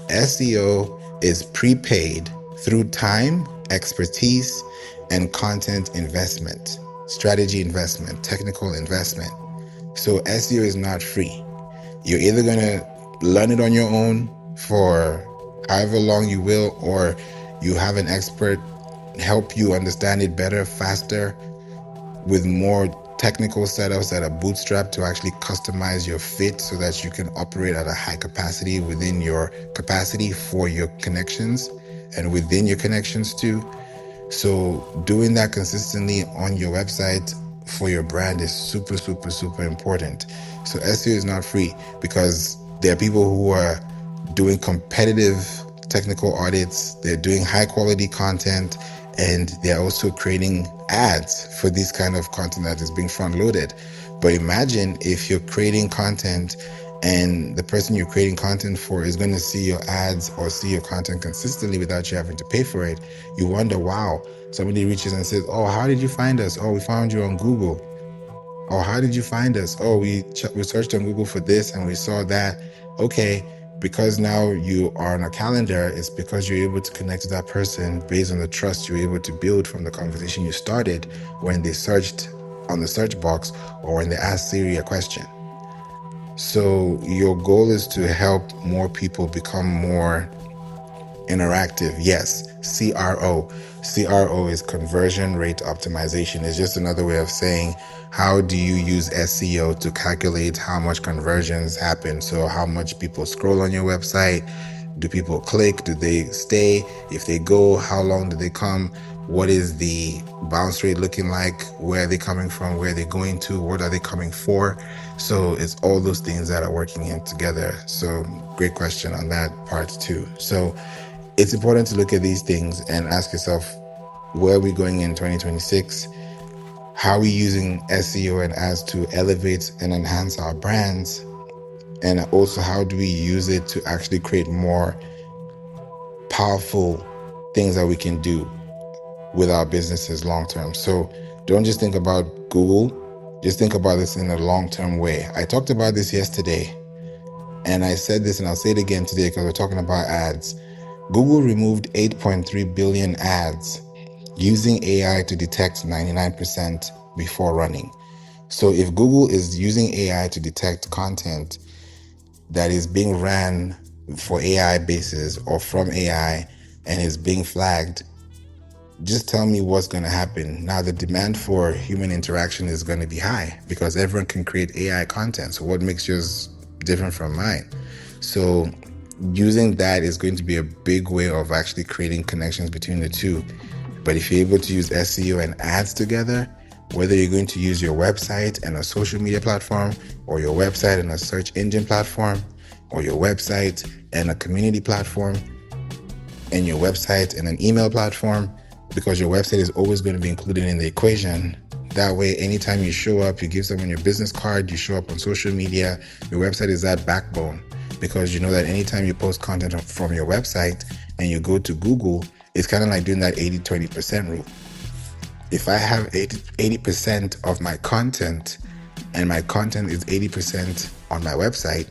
SEO is prepaid through time, expertise, and content investment, strategy investment, technical investment. So SEO is not free. You're either going to learn it on your own for however long you will, or you have an expert help you understand it better, faster, with more technical setups that are bootstrapped to actually customize your fit so that you can operate at a high capacity within your capacity for your connections and within your connections too. So doing that consistently on your website for your brand is super important. So SEO is not free because there are people who are doing competitive technical audits, they're doing high quality content, and they're also creating ads for this kind of content that is being front loaded. But imagine if you're creating content and the person you're creating content for is going to see your ads or see your content consistently without you having to pay for it. You wonder, wow, somebody reaches and says, oh, how did you find us? Oh, we found you on Google. Oh, how did you find us? Oh, we searched on Google for this and we saw that. Okay, because now you are on a calendar, it's because you're able to connect to that person based on the trust you're able to build from the conversation you started when they searched on the search box or when they asked Siri a question. So your goal is to help more people become more interactive. Yes, CRO. CRO is conversion rate optimization. It's just another way of saying, how do you use SEO to calculate how much conversions happen? So how much people scroll on your website? Do people click? Do they stay? If they go, how long do they come? What is the bounce rate looking like? Where are they coming from? Where are they going to? What are they coming for? So it's all those things that are working in together. So great question on that part too. So it's important to look at these things and ask yourself, where are we going in 2026? How are we using SEO and ads to elevate and enhance our brands? And also, how do we use it to actually create more powerful things that we can do with our businesses long term? So don't just think about Google, just think about this in a long-term way. I talked about this yesterday, and I said this and I'll say it again today because we're talking about ads. Google removed 8.3 billion ads using AI to detect 99% before running. So if Google is using AI to detect content that is being ran for AI basis or from AI and is being flagged, just tell me what's going to happen. Now, the demand for human interaction is going to be high because everyone can create AI content. So what makes yours different from mine? So using that is going to be a big way of actually creating connections between the two. But if you're able to use SEO and ads together, whether you're going to use your website and a social media platform, or your website and a search engine platform, or your website and a community platform, and your website and an email platform, because your website is always going to be included in the equation, That way, anytime you show up, you give someone your business card, you show up on social media, your website is that backbone, because you know that anytime you post content from your website and you go to Google, it's kind of like doing that 80-20% rule. If I have 80% of my content and my content is 80% on my website,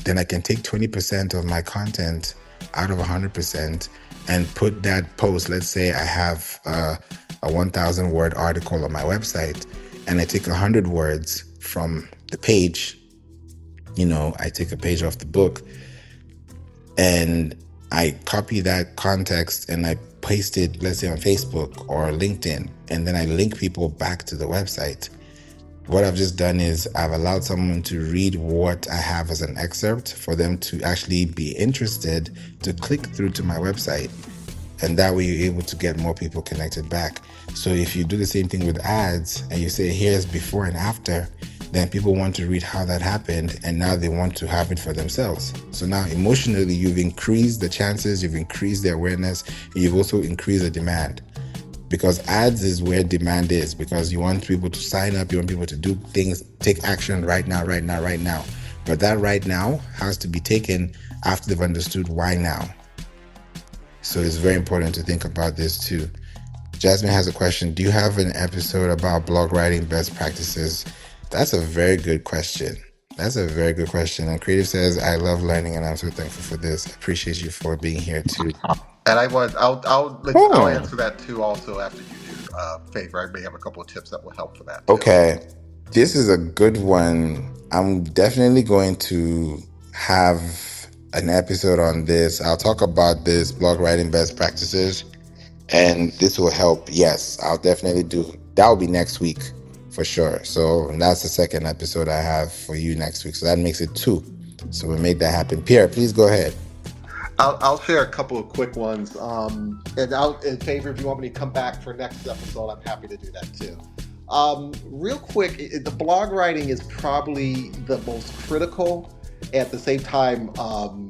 then I can take 20% of my content out of 100% and put that post. Let's say I have a 1,000 word article on my website and I take 100 words from the page. I take a page off the book and I copy that context and I paste it, let's say on Facebook or LinkedIn, and then I link people back to the website. What I've just done is I've allowed someone to read what I have as an excerpt for them to actually be interested to click through to my website. And that way you're able to get more people connected back. So if you do the same thing with ads and you say, here's before and after, then people want to read how that happened and now they want to have it for themselves. So now emotionally, you've increased the chances, you've increased the awareness, and you've also increased the demand. Because ads is where demand is, because you want people to sign up, you want people to do things, take action right now. But that right now has to be taken after they've understood why now. So it's very important to think about this too. Jasmine has a question. Do you have an episode about blog writing best practices? That's a very good question. And Creative says, I love learning and I'm so thankful for this. I appreciate you for being here too. And I'll answer that too also after you do. Favor, I may have a couple of tips that will help for that too. Okay. This is a good one. I'm definitely going to have an episode on this. I'll talk about this blog writing best practices, and this will help. Yes, I'll definitely do. That will be next week for sure. So that's the second episode I have for you next week. So that makes it 2. So we'll make that happen. Pierre, please go ahead. I'll share a couple of quick ones. In Favor, if you want me to come back for next episode, I'm happy to do that too. Real quick, the blog writing is probably the most critical. At the same time, I'm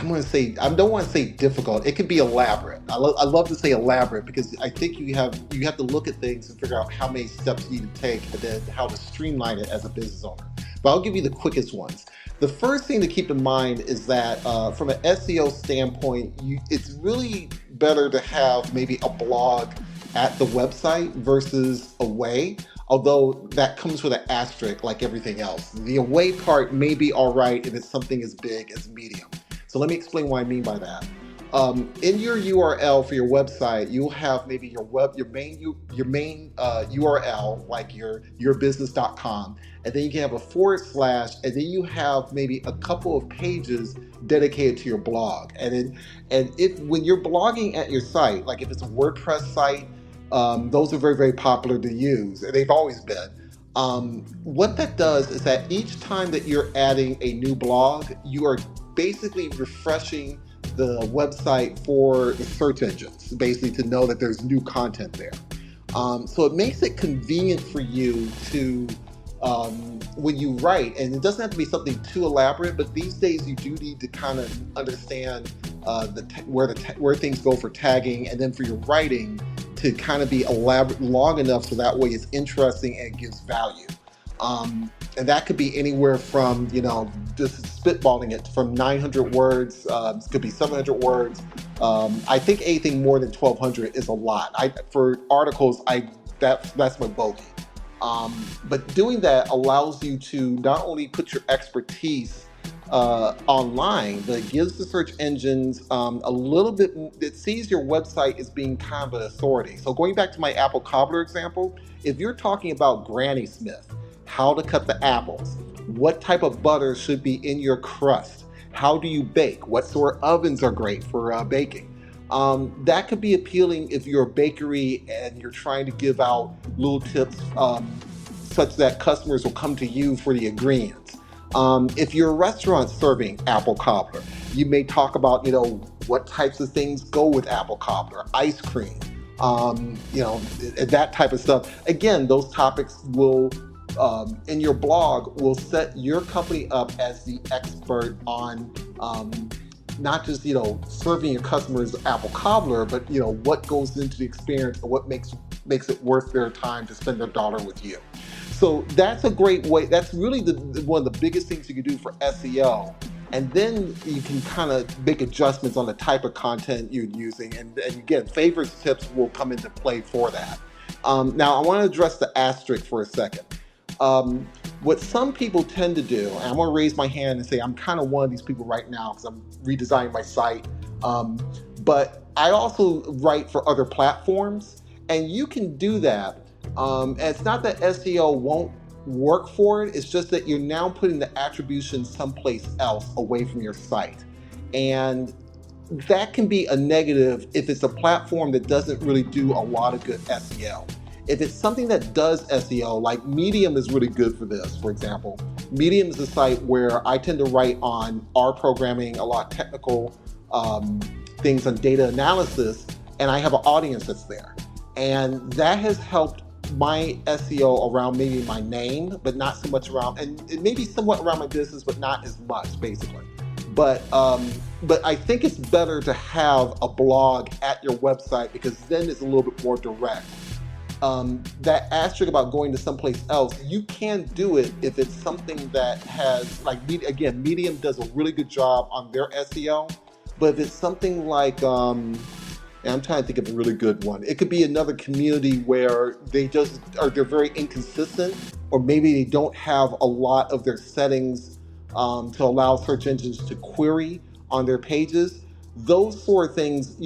going to say, I don't want to say difficult. It can be elaborate. I love to say elaborate because I think you have to look at things and figure out how many steps you need to take and then how to streamline it as a business owner. But I'll give you the quickest ones. The first thing to keep in mind is that from an SEO standpoint, it's really better to have maybe a blog at the website versus away, although that comes with an asterisk like everything else. The away part may be all right if it's something as big as Medium. So let me explain what I mean by that. In your URL for your website, you'll have maybe your main URL, like yourbusiness.com, and then you can have a / and then you have maybe a couple of pages dedicated to your blog. And if when you're blogging at your site, like if it's a WordPress site, those are very, very popular to use, and they've always been. What that does is that each time that you're adding a new blog, you are basically refreshing the website for the search engines, basically to know that there's new content there. So it makes it convenient for you to, when you write, and it doesn't have to be something too elaborate, but these days you do need to kind of understand where things go for tagging, and then for your writing to kind of be elaborate, long enough so that way it's interesting and gives value. And that could be anywhere from, just spitballing it, from 900 words, it could be 700 words. I think anything more than 1,200 is a lot. For articles, that's my bogey. But doing that allows you to not only put your expertise online, but it gives the search engines a little bit, it sees your website as being kind of an authority. So going back to my apple cobbler example, if you're talking about Granny Smith, how to cut the apples, what type of butter should be in your crust, how do you bake, what sort of ovens are great for baking. That could be appealing if you're a bakery and you're trying to give out little tips such that customers will come to you for the ingredients. If you're a restaurant serving apple cobbler, you may talk about, what types of things go with apple cobbler, ice cream, that type of stuff. Again, those topics will, in your blog, will set your company up as the expert on not just, serving your customers apple cobbler, but, what goes into the experience and what makes makes it worth their time to spend their dollar with you. So that's a great way. That's really one of the biggest things you can do for SEO. And then you can kind of make adjustments on the type of content you're using. And again, favorites tips will come into play for that. Now, I want to address the asterisk for a second. What some people tend to do, and I'm going to raise my hand and say I'm kind of one of these people right now because I'm redesigning my site. But I also write for other platforms, and you can do that. And it's not that SEO won't work for it, it's just that you're now putting the attribution someplace else away from your site. And that can be a negative if it's a platform that doesn't really do a lot of good SEO. If it's something that does SEO, like Medium is really good for this, for example. Medium is a site where I tend to write on R programming, a lot of technical things on data analysis, and I have an audience that's there. And that has helped my SEO around maybe my name, but not so much around, and it may be somewhat around my business, but not as much, basically. But I think it's better to have a blog at your website because then it's a little bit more direct. That asterisk about going to someplace else, you can do it if it's something that has, like, again, Medium does a really good job on their SEO, but if it's something like, and I'm trying to think of a really good one. It could be another community where they're very inconsistent, or maybe they don't have a lot of their settings to allow search engines to query on their pages. Those sort of things,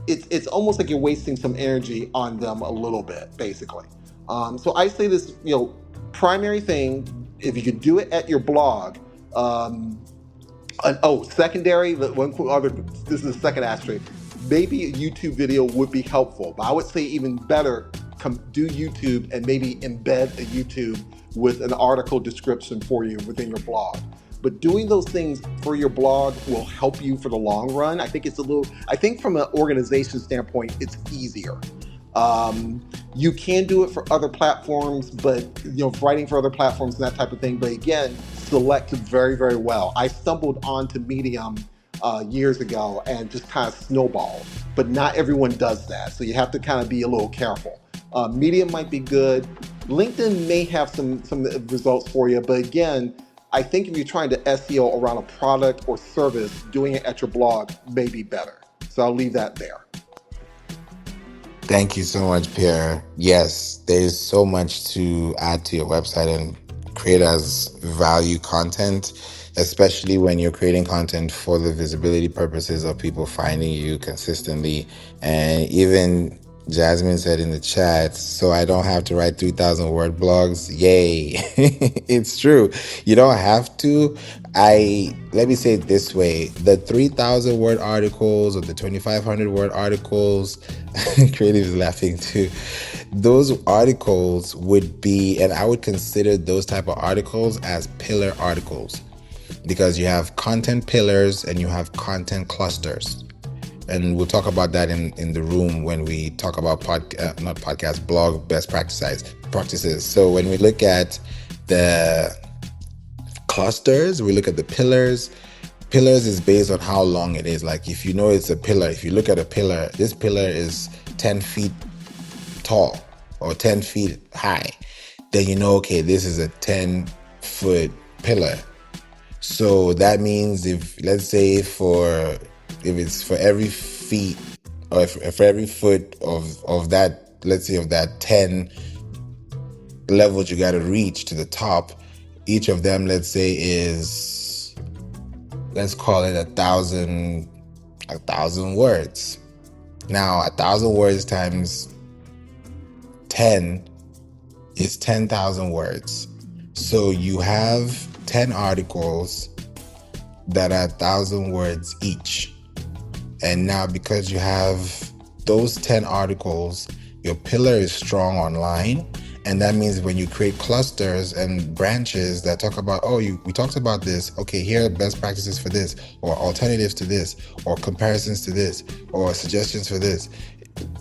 it's almost like you're wasting some energy on them a little bit, basically. So I say this, primary thing, if you could do it at your blog. Secondary, this is the second asterisk. Maybe a YouTube video would be helpful, but I would say even better, do YouTube and maybe embed a YouTube with an article description for you within your blog. But doing those things for your blog will help you for the long run. I think from an organization standpoint, it's easier. You can do it for other platforms, but writing for other platforms and that type of thing. But again, select very, very well. I stumbled onto Medium years ago and just kind of snowballed, but not everyone does that. So you have to kind of be a little careful. Medium might be good. LinkedIn may have some results for you, but again, I think if you're trying to SEO around a product or service, doing it at your blog may be better. So I'll leave that there. Thank you so much, Pierre. Yes, there's so much to add to your website and create as value content, especially when you're creating content for the visibility purposes of people finding you consistently. And even Jasmine said in the chat, so I don't have to write 3,000 word blogs. Yay. It's true. You don't have to. Let me say it this way. The 3,000 word articles or the 2,500 word articles, Creative is laughing too. Those articles would be, and I would consider those type of articles as pillar articles, because you have content pillars and you have content clusters. And we'll talk about that in the room when we talk about blog best practices. So when we look at the clusters, we look at the pillars. Pillars is based on how long it is. Like if you know it's a pillar, if you look at a pillar, this pillar is 10 feet tall or 10 feet high, then you know, okay, this is a 10-foot pillar. So that means if it's for every feet or for every foot of that, let's say of that 10 levels you got to reach to the top, each of them, let's say is, let's call it 1,000 words. Now 1,000 words times 10 is 10,000 words. So you have 10 articles that are 1,000 words each. And now because you have those 10 articles, your pillar is strong online. And that means when you create clusters and branches that talk about, we talked about this, okay, here are best practices for this, or alternatives to this, or comparisons to this, or suggestions for this.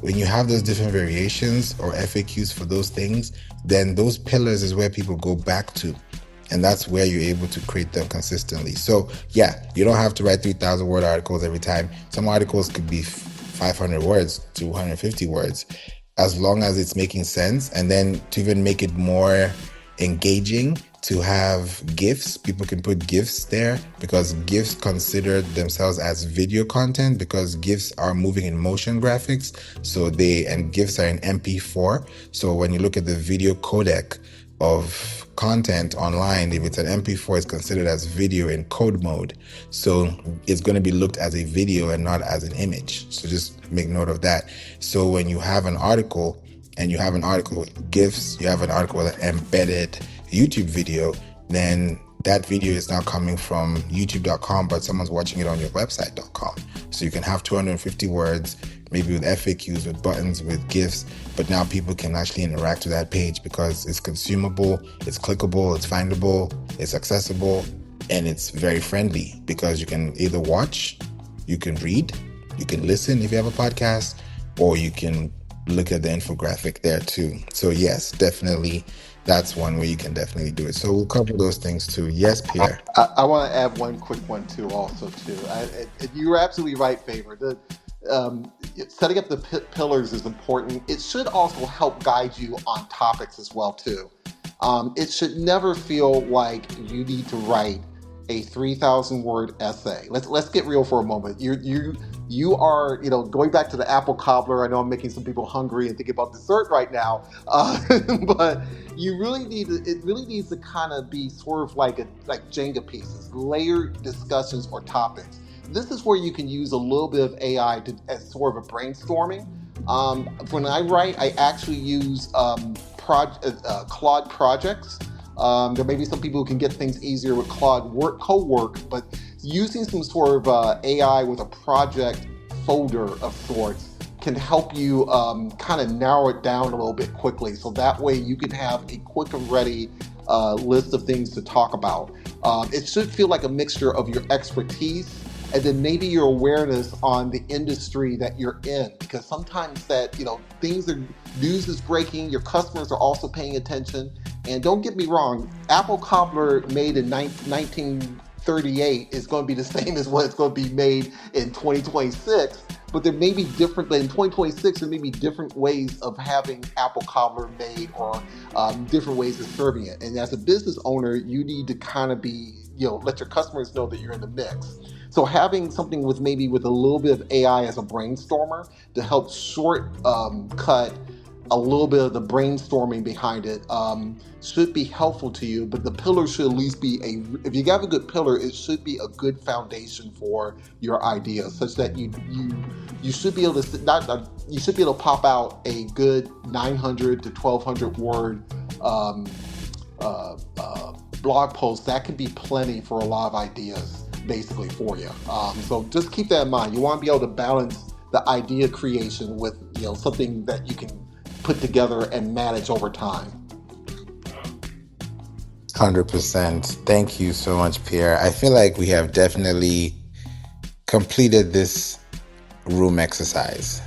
When you have those different variations or FAQs for those things, then those pillars is where people go back to. And that's where you're able to create them consistently. So yeah, you don't have to write 3,000 word articles every time. Some articles could be 500 words, 250 words. as long as it's making sense. And then to even make it more engaging, to have GIFs, people can put GIFs there, because GIFs consider themselves as video content, because GIFs are moving in motion graphics. And GIFs are in MP4. So when you look at the video codec of content online, if it's an MP4, it's considered as video in code mode. So it's going to be looked as a video and not as an image. So just make note of that. So when you have an article, and you have an article with GIFs, you have an article with an embedded YouTube video, then that video is now coming from youtube.com, but someone's watching it on your website.com. So you can have 250 words, maybe with FAQs, with buttons, with GIFs, but now people can actually interact with that page because it's consumable, it's clickable, it's findable, it's accessible, and it's very friendly, because you can either watch, you can read, you can listen if you have a podcast, or you can look at the infographic there too. So yes, definitely, that's one way you can definitely do it. So we'll cover those things too. Yes, Pierre. I want to add one quick one too, also too. You're absolutely right, Favour. Setting up the pillars is important. It should also help guide you on topics as well too. It should never feel like you need to write a 3,000 word essay. Let's get real for a moment. You are, going back to the apple cobbler. I know I'm making some people hungry and thinking about dessert right now, but it really needs to kind of be sort of like Jenga pieces, layered discussions or topics. This is where you can use a little bit of AI as sort of a brainstorming. When I write, I actually use Claude projects. There may be some people who can get things easier with Claude co-work, but using some sort of AI with a project folder of sorts can help you kind of narrow it down a little bit quickly. So that way you can have a quick and ready list of things to talk about. It should feel like a mixture of your expertise and then maybe your awareness on the industry that you're in, because sometimes news is breaking, your customers are also paying attention. And don't get me wrong, apple cobbler made in 1938 is going to be the same as what it's going to be made in 2026. But there may be in 2026, there may be different ways of having apple cobbler made, or different ways of serving it. And as a business owner, you need to kind of be, let your customers know that you're in the mix. So having something with a little bit of AI as a brainstormer to help cut a little bit of the brainstorming behind it should be helpful to you. But the pillar should at least be if you have a good pillar, it should be a good foundation for your idea, such that you should be able to pop out a good 900 to 1,200 word blog post. That could be plenty for a lot of ideas, basically, for you. So just keep that in mind. You want to be able to balance the idea creation with something that you can put together and manage over time. 100%. Thank you so much, Pierre. I feel like we have definitely completed this room exercise.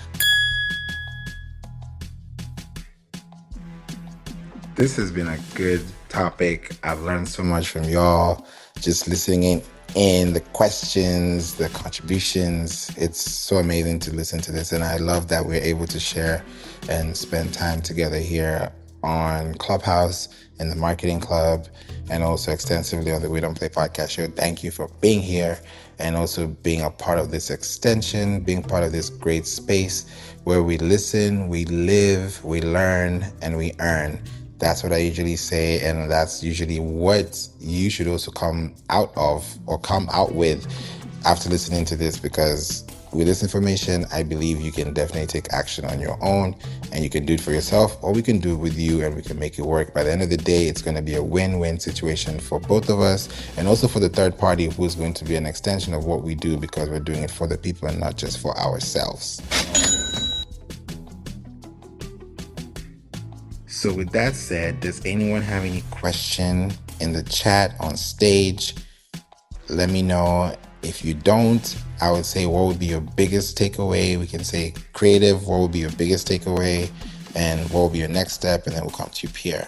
This has been a good topic. I've learned so much from y'all, just listening in the questions, the contributions. It's so amazing to listen to this, and I love that we're able to share and spend time together here on Clubhouse in the Marketing Club, and also extensively on the We Don't Play podcast show. Thank you for being here, and also being a part of this extension, being part of this great space where we listen, we live, we learn, and we earn. That's what I usually say, and that's usually what you should also come out of, or come out with, after listening to this, because with this information, I believe you can definitely take action on your own, and you can do it for yourself, or we can do it with you and we can make it work. By the end of the day, it's going to be a win-win situation for both of us, and also for the third party, who's going to be an extension of what we do, because we're doing it for the people and not just for ourselves. So with that said, does anyone have any question in the chat, on stage? Let me know. If you don't, I would say, what would be your biggest takeaway? We can say creative, what would be your biggest takeaway? And what will be your next step? And then we'll come to you, Pierre.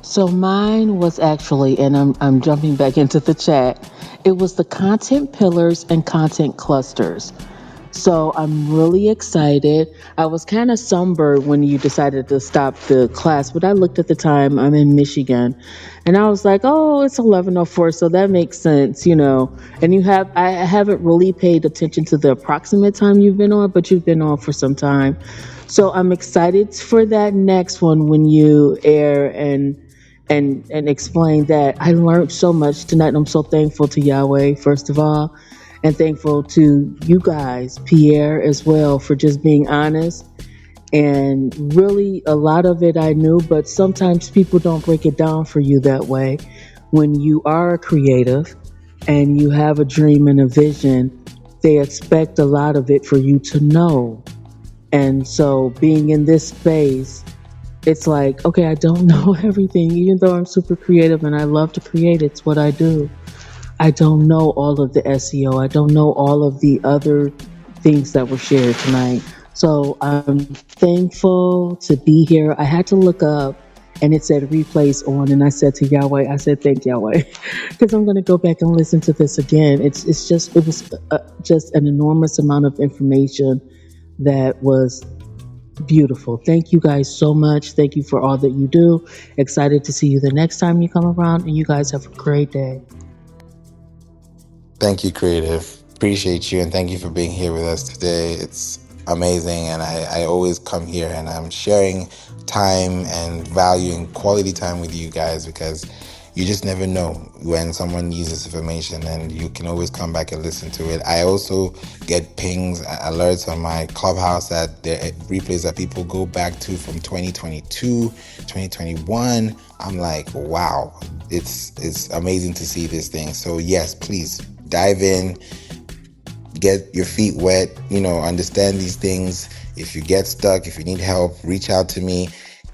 So mine was actually, and I'm jumping back into the chat, it was the content pillars and content clusters. So I'm really excited. I was kind of sunburned when you decided to stop the class, but I looked at the time. I'm in Michigan, and I was like, "Oh, it's 11:04, so that makes sense, you know." And I haven't really paid attention to the approximate time you've been on, but you've been on for some time. So I'm excited for that next one when you air and explain that. I learned so much tonight. And I'm so thankful to Yahweh, first of all, and thankful to you guys, Pierre, as well, for just being honest. And really, a lot of it I knew, but sometimes people don't break it down for you that way. When you are a creative and you have a dream and a vision, they expect a lot of it for you to know. And so, being in this space, it's like, okay, I don't know everything, even though I'm super creative and I love to create, it's what I do. I don't know all of the SEO. I don't know all of the other things that were shared tonight. So I'm thankful to be here. I had to look up and it said replays on, and I said to Yahweh, I said, thank Yahweh, because I'm going to go back and listen to this again. It was just an enormous amount of information that was beautiful. Thank you guys so much. Thank you for all that you do. Excited to see you the next time you come around, and you guys have a great day. Thank you, Creative. Appreciate you, and thank you for being here with us today. It's amazing, and I always come here and I'm sharing time and value and quality time with you guys because you just never know when someone needs this information, and you can always come back and listen to it. I also get pings, alerts on my Clubhouse that there are replays that people go back to from 2022, 2021. I'm like, wow, it's amazing to see this thing. So yes, please dive in, get your feet wet, understand these things. If you get stuck, if you need help, reach out to me.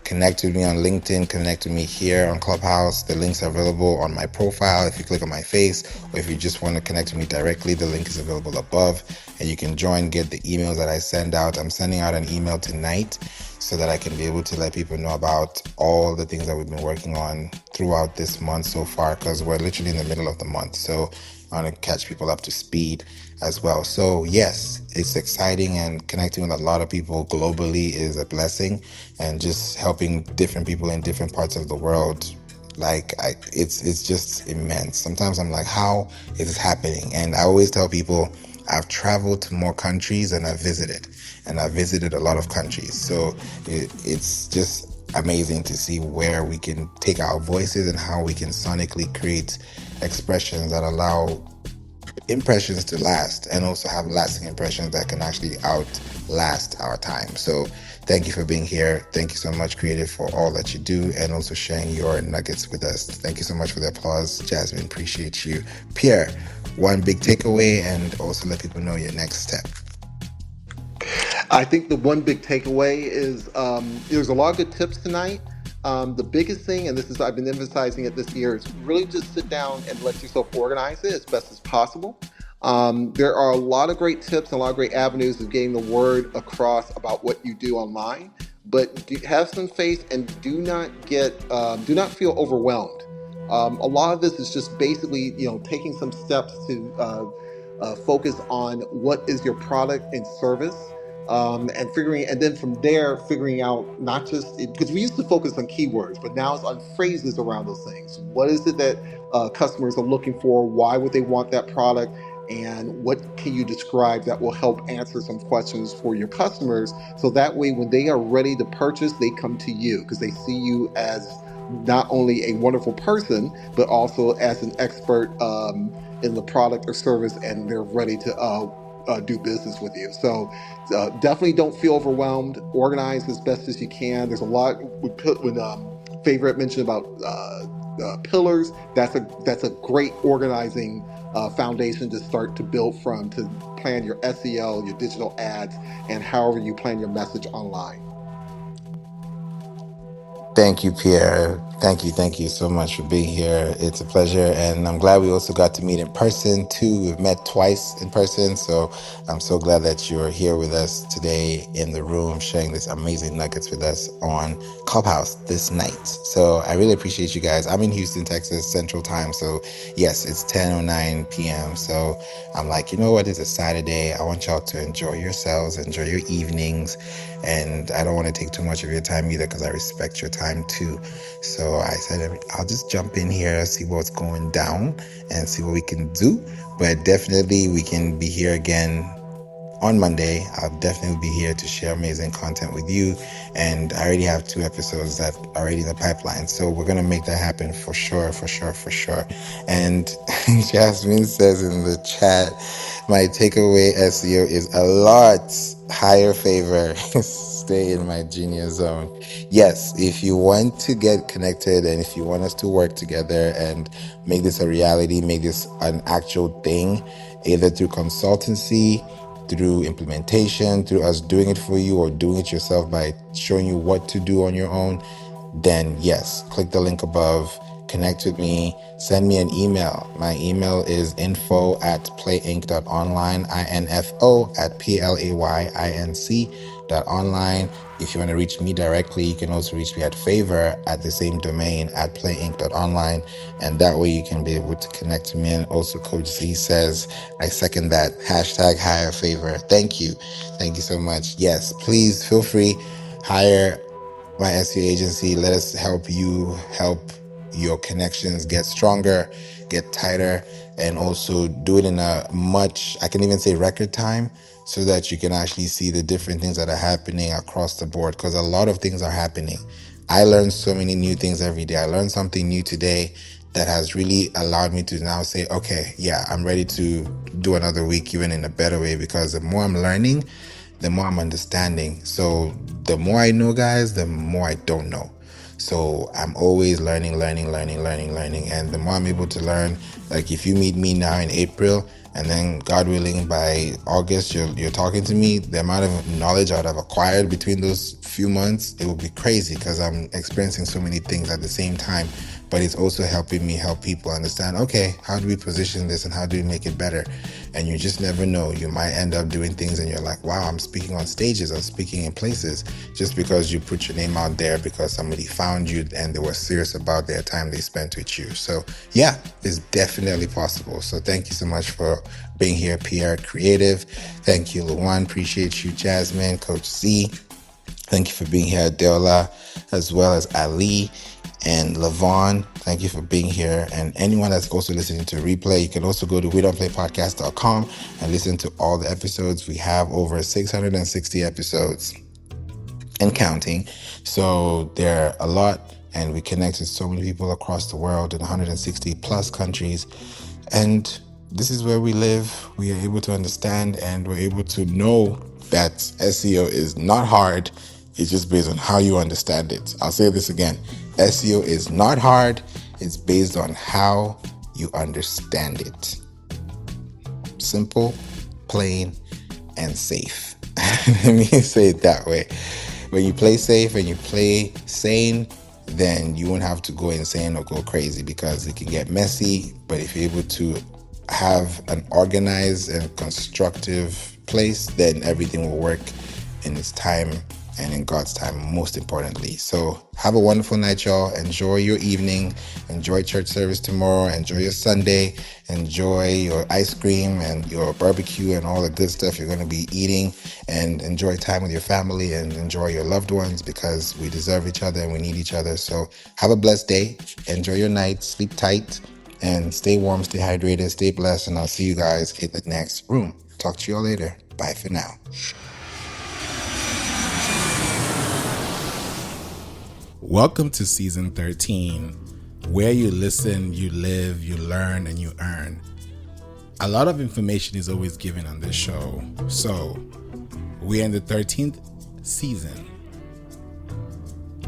Connect with me on LinkedIn, connect with me here on Clubhouse. The links are available on my profile if you click on my face, or if you just want to connect with me directly, the link is available above, and you can get the emails that I send out. I'm sending out an email tonight so that I can be able to let people know about all the things that we've been working on throughout this month so far, because we're literally in the middle of the month. So I want to catch people up to speed as well. So yes, it's exciting, and connecting with a lot of people globally is a blessing, and just helping different people in different parts of the world. It's just immense. Sometimes I'm like, how is this happening? And I always tell people I've traveled to more countries than I've visited, and I've visited a lot of countries. So it's just amazing to see where we can take our voices and how we can sonically create expressions that allow impressions to last, and also have lasting impressions that can actually outlast our time. So thank you for being here. Thank you so much, Creative, for all that you do, and also sharing your nuggets with us. Thank you so much for the applause. Jasmine, appreciate you. Pierre, one big takeaway, and also let people know your next step. I think the one big takeaway is there's a lot of good tips tonight. The biggest thing, and this is I've been emphasizing it this year, is really just sit down and let yourself organize it as best as possible. There are a lot of great tips and a lot of great avenues of getting the word across about what you do online, but have some faith and do not feel overwhelmed. A lot of this is just basically taking some steps to focus on what is your product and service, and then from there figuring out not just because we used to focus on keywords, but now it's on phrases around those things. What is it that customers are looking for? Why would they want that product? And what can you describe that will help answer some questions for your customers, so that way when they are ready to purchase, they come to you because they see you as not only a wonderful person, but also as an expert in the product or service, and they're ready to do business with you. So definitely don't feel overwhelmed. Organize as best as you can. There's a lot we put when Favour mentioned about pillars. That's a great organizing foundation to start to build from, to plan your SEO, your digital ads, and however you plan your message online. Thank you, Pierre. Thank you so much for being here. It's a pleasure, and I'm glad we also got to meet in person too. We've met twice in person, so I'm so glad that you're here with us today in the room, sharing this amazing nuggets with us on Clubhouse this night. So I really appreciate you guys. I'm in Houston, Texas, Central Time, so yes, it's 10:09 p.m. So I'm like, you know what? It's a Saturday. I want y'all to enjoy yourselves, enjoy your evenings, and I don't want to take too much of your time either because I respect your time too. So I said, I'll just jump in here, see what's going down, and see what we can do. But definitely, we can be here again on Monday. I'll definitely be here to share amazing content with you. And I already have 2 episodes that are already in the pipeline. So we're going to make that happen for sure, for sure, for sure. And Jasmine says in the chat, my takeaway SEO is a lot higher favor. Stay in my genius zone. Yes, if you want to get connected and if you want us to work together and make this a reality, make this an actual thing, either through consultancy, through implementation, through us doing it for you or doing it yourself by showing you what to do on your own, then yes, click the link above, connect with me, send me an email. My email is info@playinc.online, info@playinc.online. If you want to reach me directly, you can also reach me at Favour at the same domain at playinc.online. And that way you can be able to connect to me. And also Coach Z says, I second that. Hashtag hire Favour. Thank you. Thank you so much. Yes, please feel free. Hire my SEO agency. Let us help you help your connections get stronger, get tighter, and also do it in a much, I can even say record time, so that you can actually see the different things that are happening across the board, because a lot of things are happening. I learn so many new things every day. I learned something new today that has really allowed me to now say, okay, yeah, I'm ready to do another week even in a better way, because the more I'm learning, the more I'm understanding. So the more I know, guys, the more I don't know. So I'm always learning. And the more I'm able to learn, like if you meet me now in April, and then God willing, by August, you're talking to me, the amount of knowledge I'd have acquired between those few months, it would be crazy, because I'm experiencing so many things at the same time. But it's also helping me help people understand, okay, how do we position this and how do we make it better? And you just never know. You might end up doing things and you're like, wow, I'm speaking on stages, I'm speaking in places, just because you put your name out there, because somebody found you and they were serious about their time they spent with you. So yeah, it's definitely possible. So thank you so much for being here, PR Creative. Thank you, Luan. Appreciate you, Jasmine, Coach Z. Thank you for being here, Deola, as well as Ali and Lavon. Thank you for being here. And anyone that's also listening to replay, you can also go to wedon'tplaypodcast.com and listen to all the episodes. We have over 660 episodes and counting. So there are a lot, and we connect with so many people across the world in 160 plus countries. And this is where we live. We are able to understand, and we're able to know that SEO is not hard. It's just based on how you understand it. I'll say this again. SEO is not hard. It's based on how you understand it. Simple, plain, and safe. Let me say it that way. When you play safe and you play sane, then you won't have to go insane or go crazy, because it can get messy. But if you're able to have an organized and constructive place, then everything will work in its time and in God's time, most importantly. So have a wonderful night, y'all. Enjoy your evening. Enjoy church service tomorrow. Enjoy your Sunday. Enjoy your ice cream and your barbecue and all the good stuff you're going to be eating. And enjoy time with your family and enjoy your loved ones, because we deserve each other and we need each other. So have a blessed day. Enjoy your night. Sleep tight and stay warm, stay hydrated, stay blessed. And I'll see you guys in the next room. Talk to you all later. Bye for now. Welcome to season 13, where you listen, you live, you learn, and you earn. A lot of information is always given on this show. So, we're in the 13th season.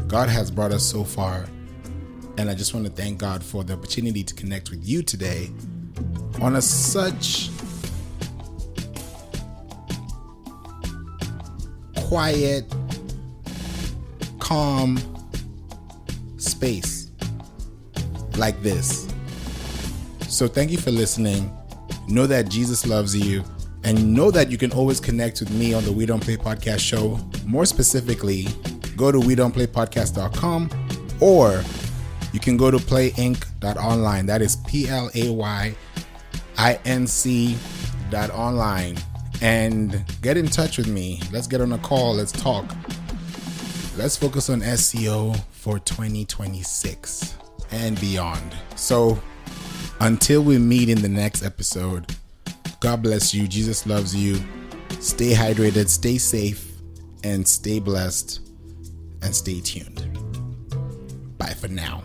God has brought us so far, and I just want to thank God for the opportunity to connect with you today on such quiet, calm space. like this. So thank you for listening. Know that Jesus loves you, and know that you can always connect with me on the We Don't Play Podcast show. More specifically, go to wedon'tplaypodcast.com, or you can go to playinc.online. That is PLAYINC.online, and get in touch with me. Let's get on a call. Let's talk. Let's focus on SEO for 2026 and beyond. So until we meet in the next episode, God bless you. Jesus loves you. Stay hydrated, stay safe, and stay blessed, and stay tuned. Bye for now.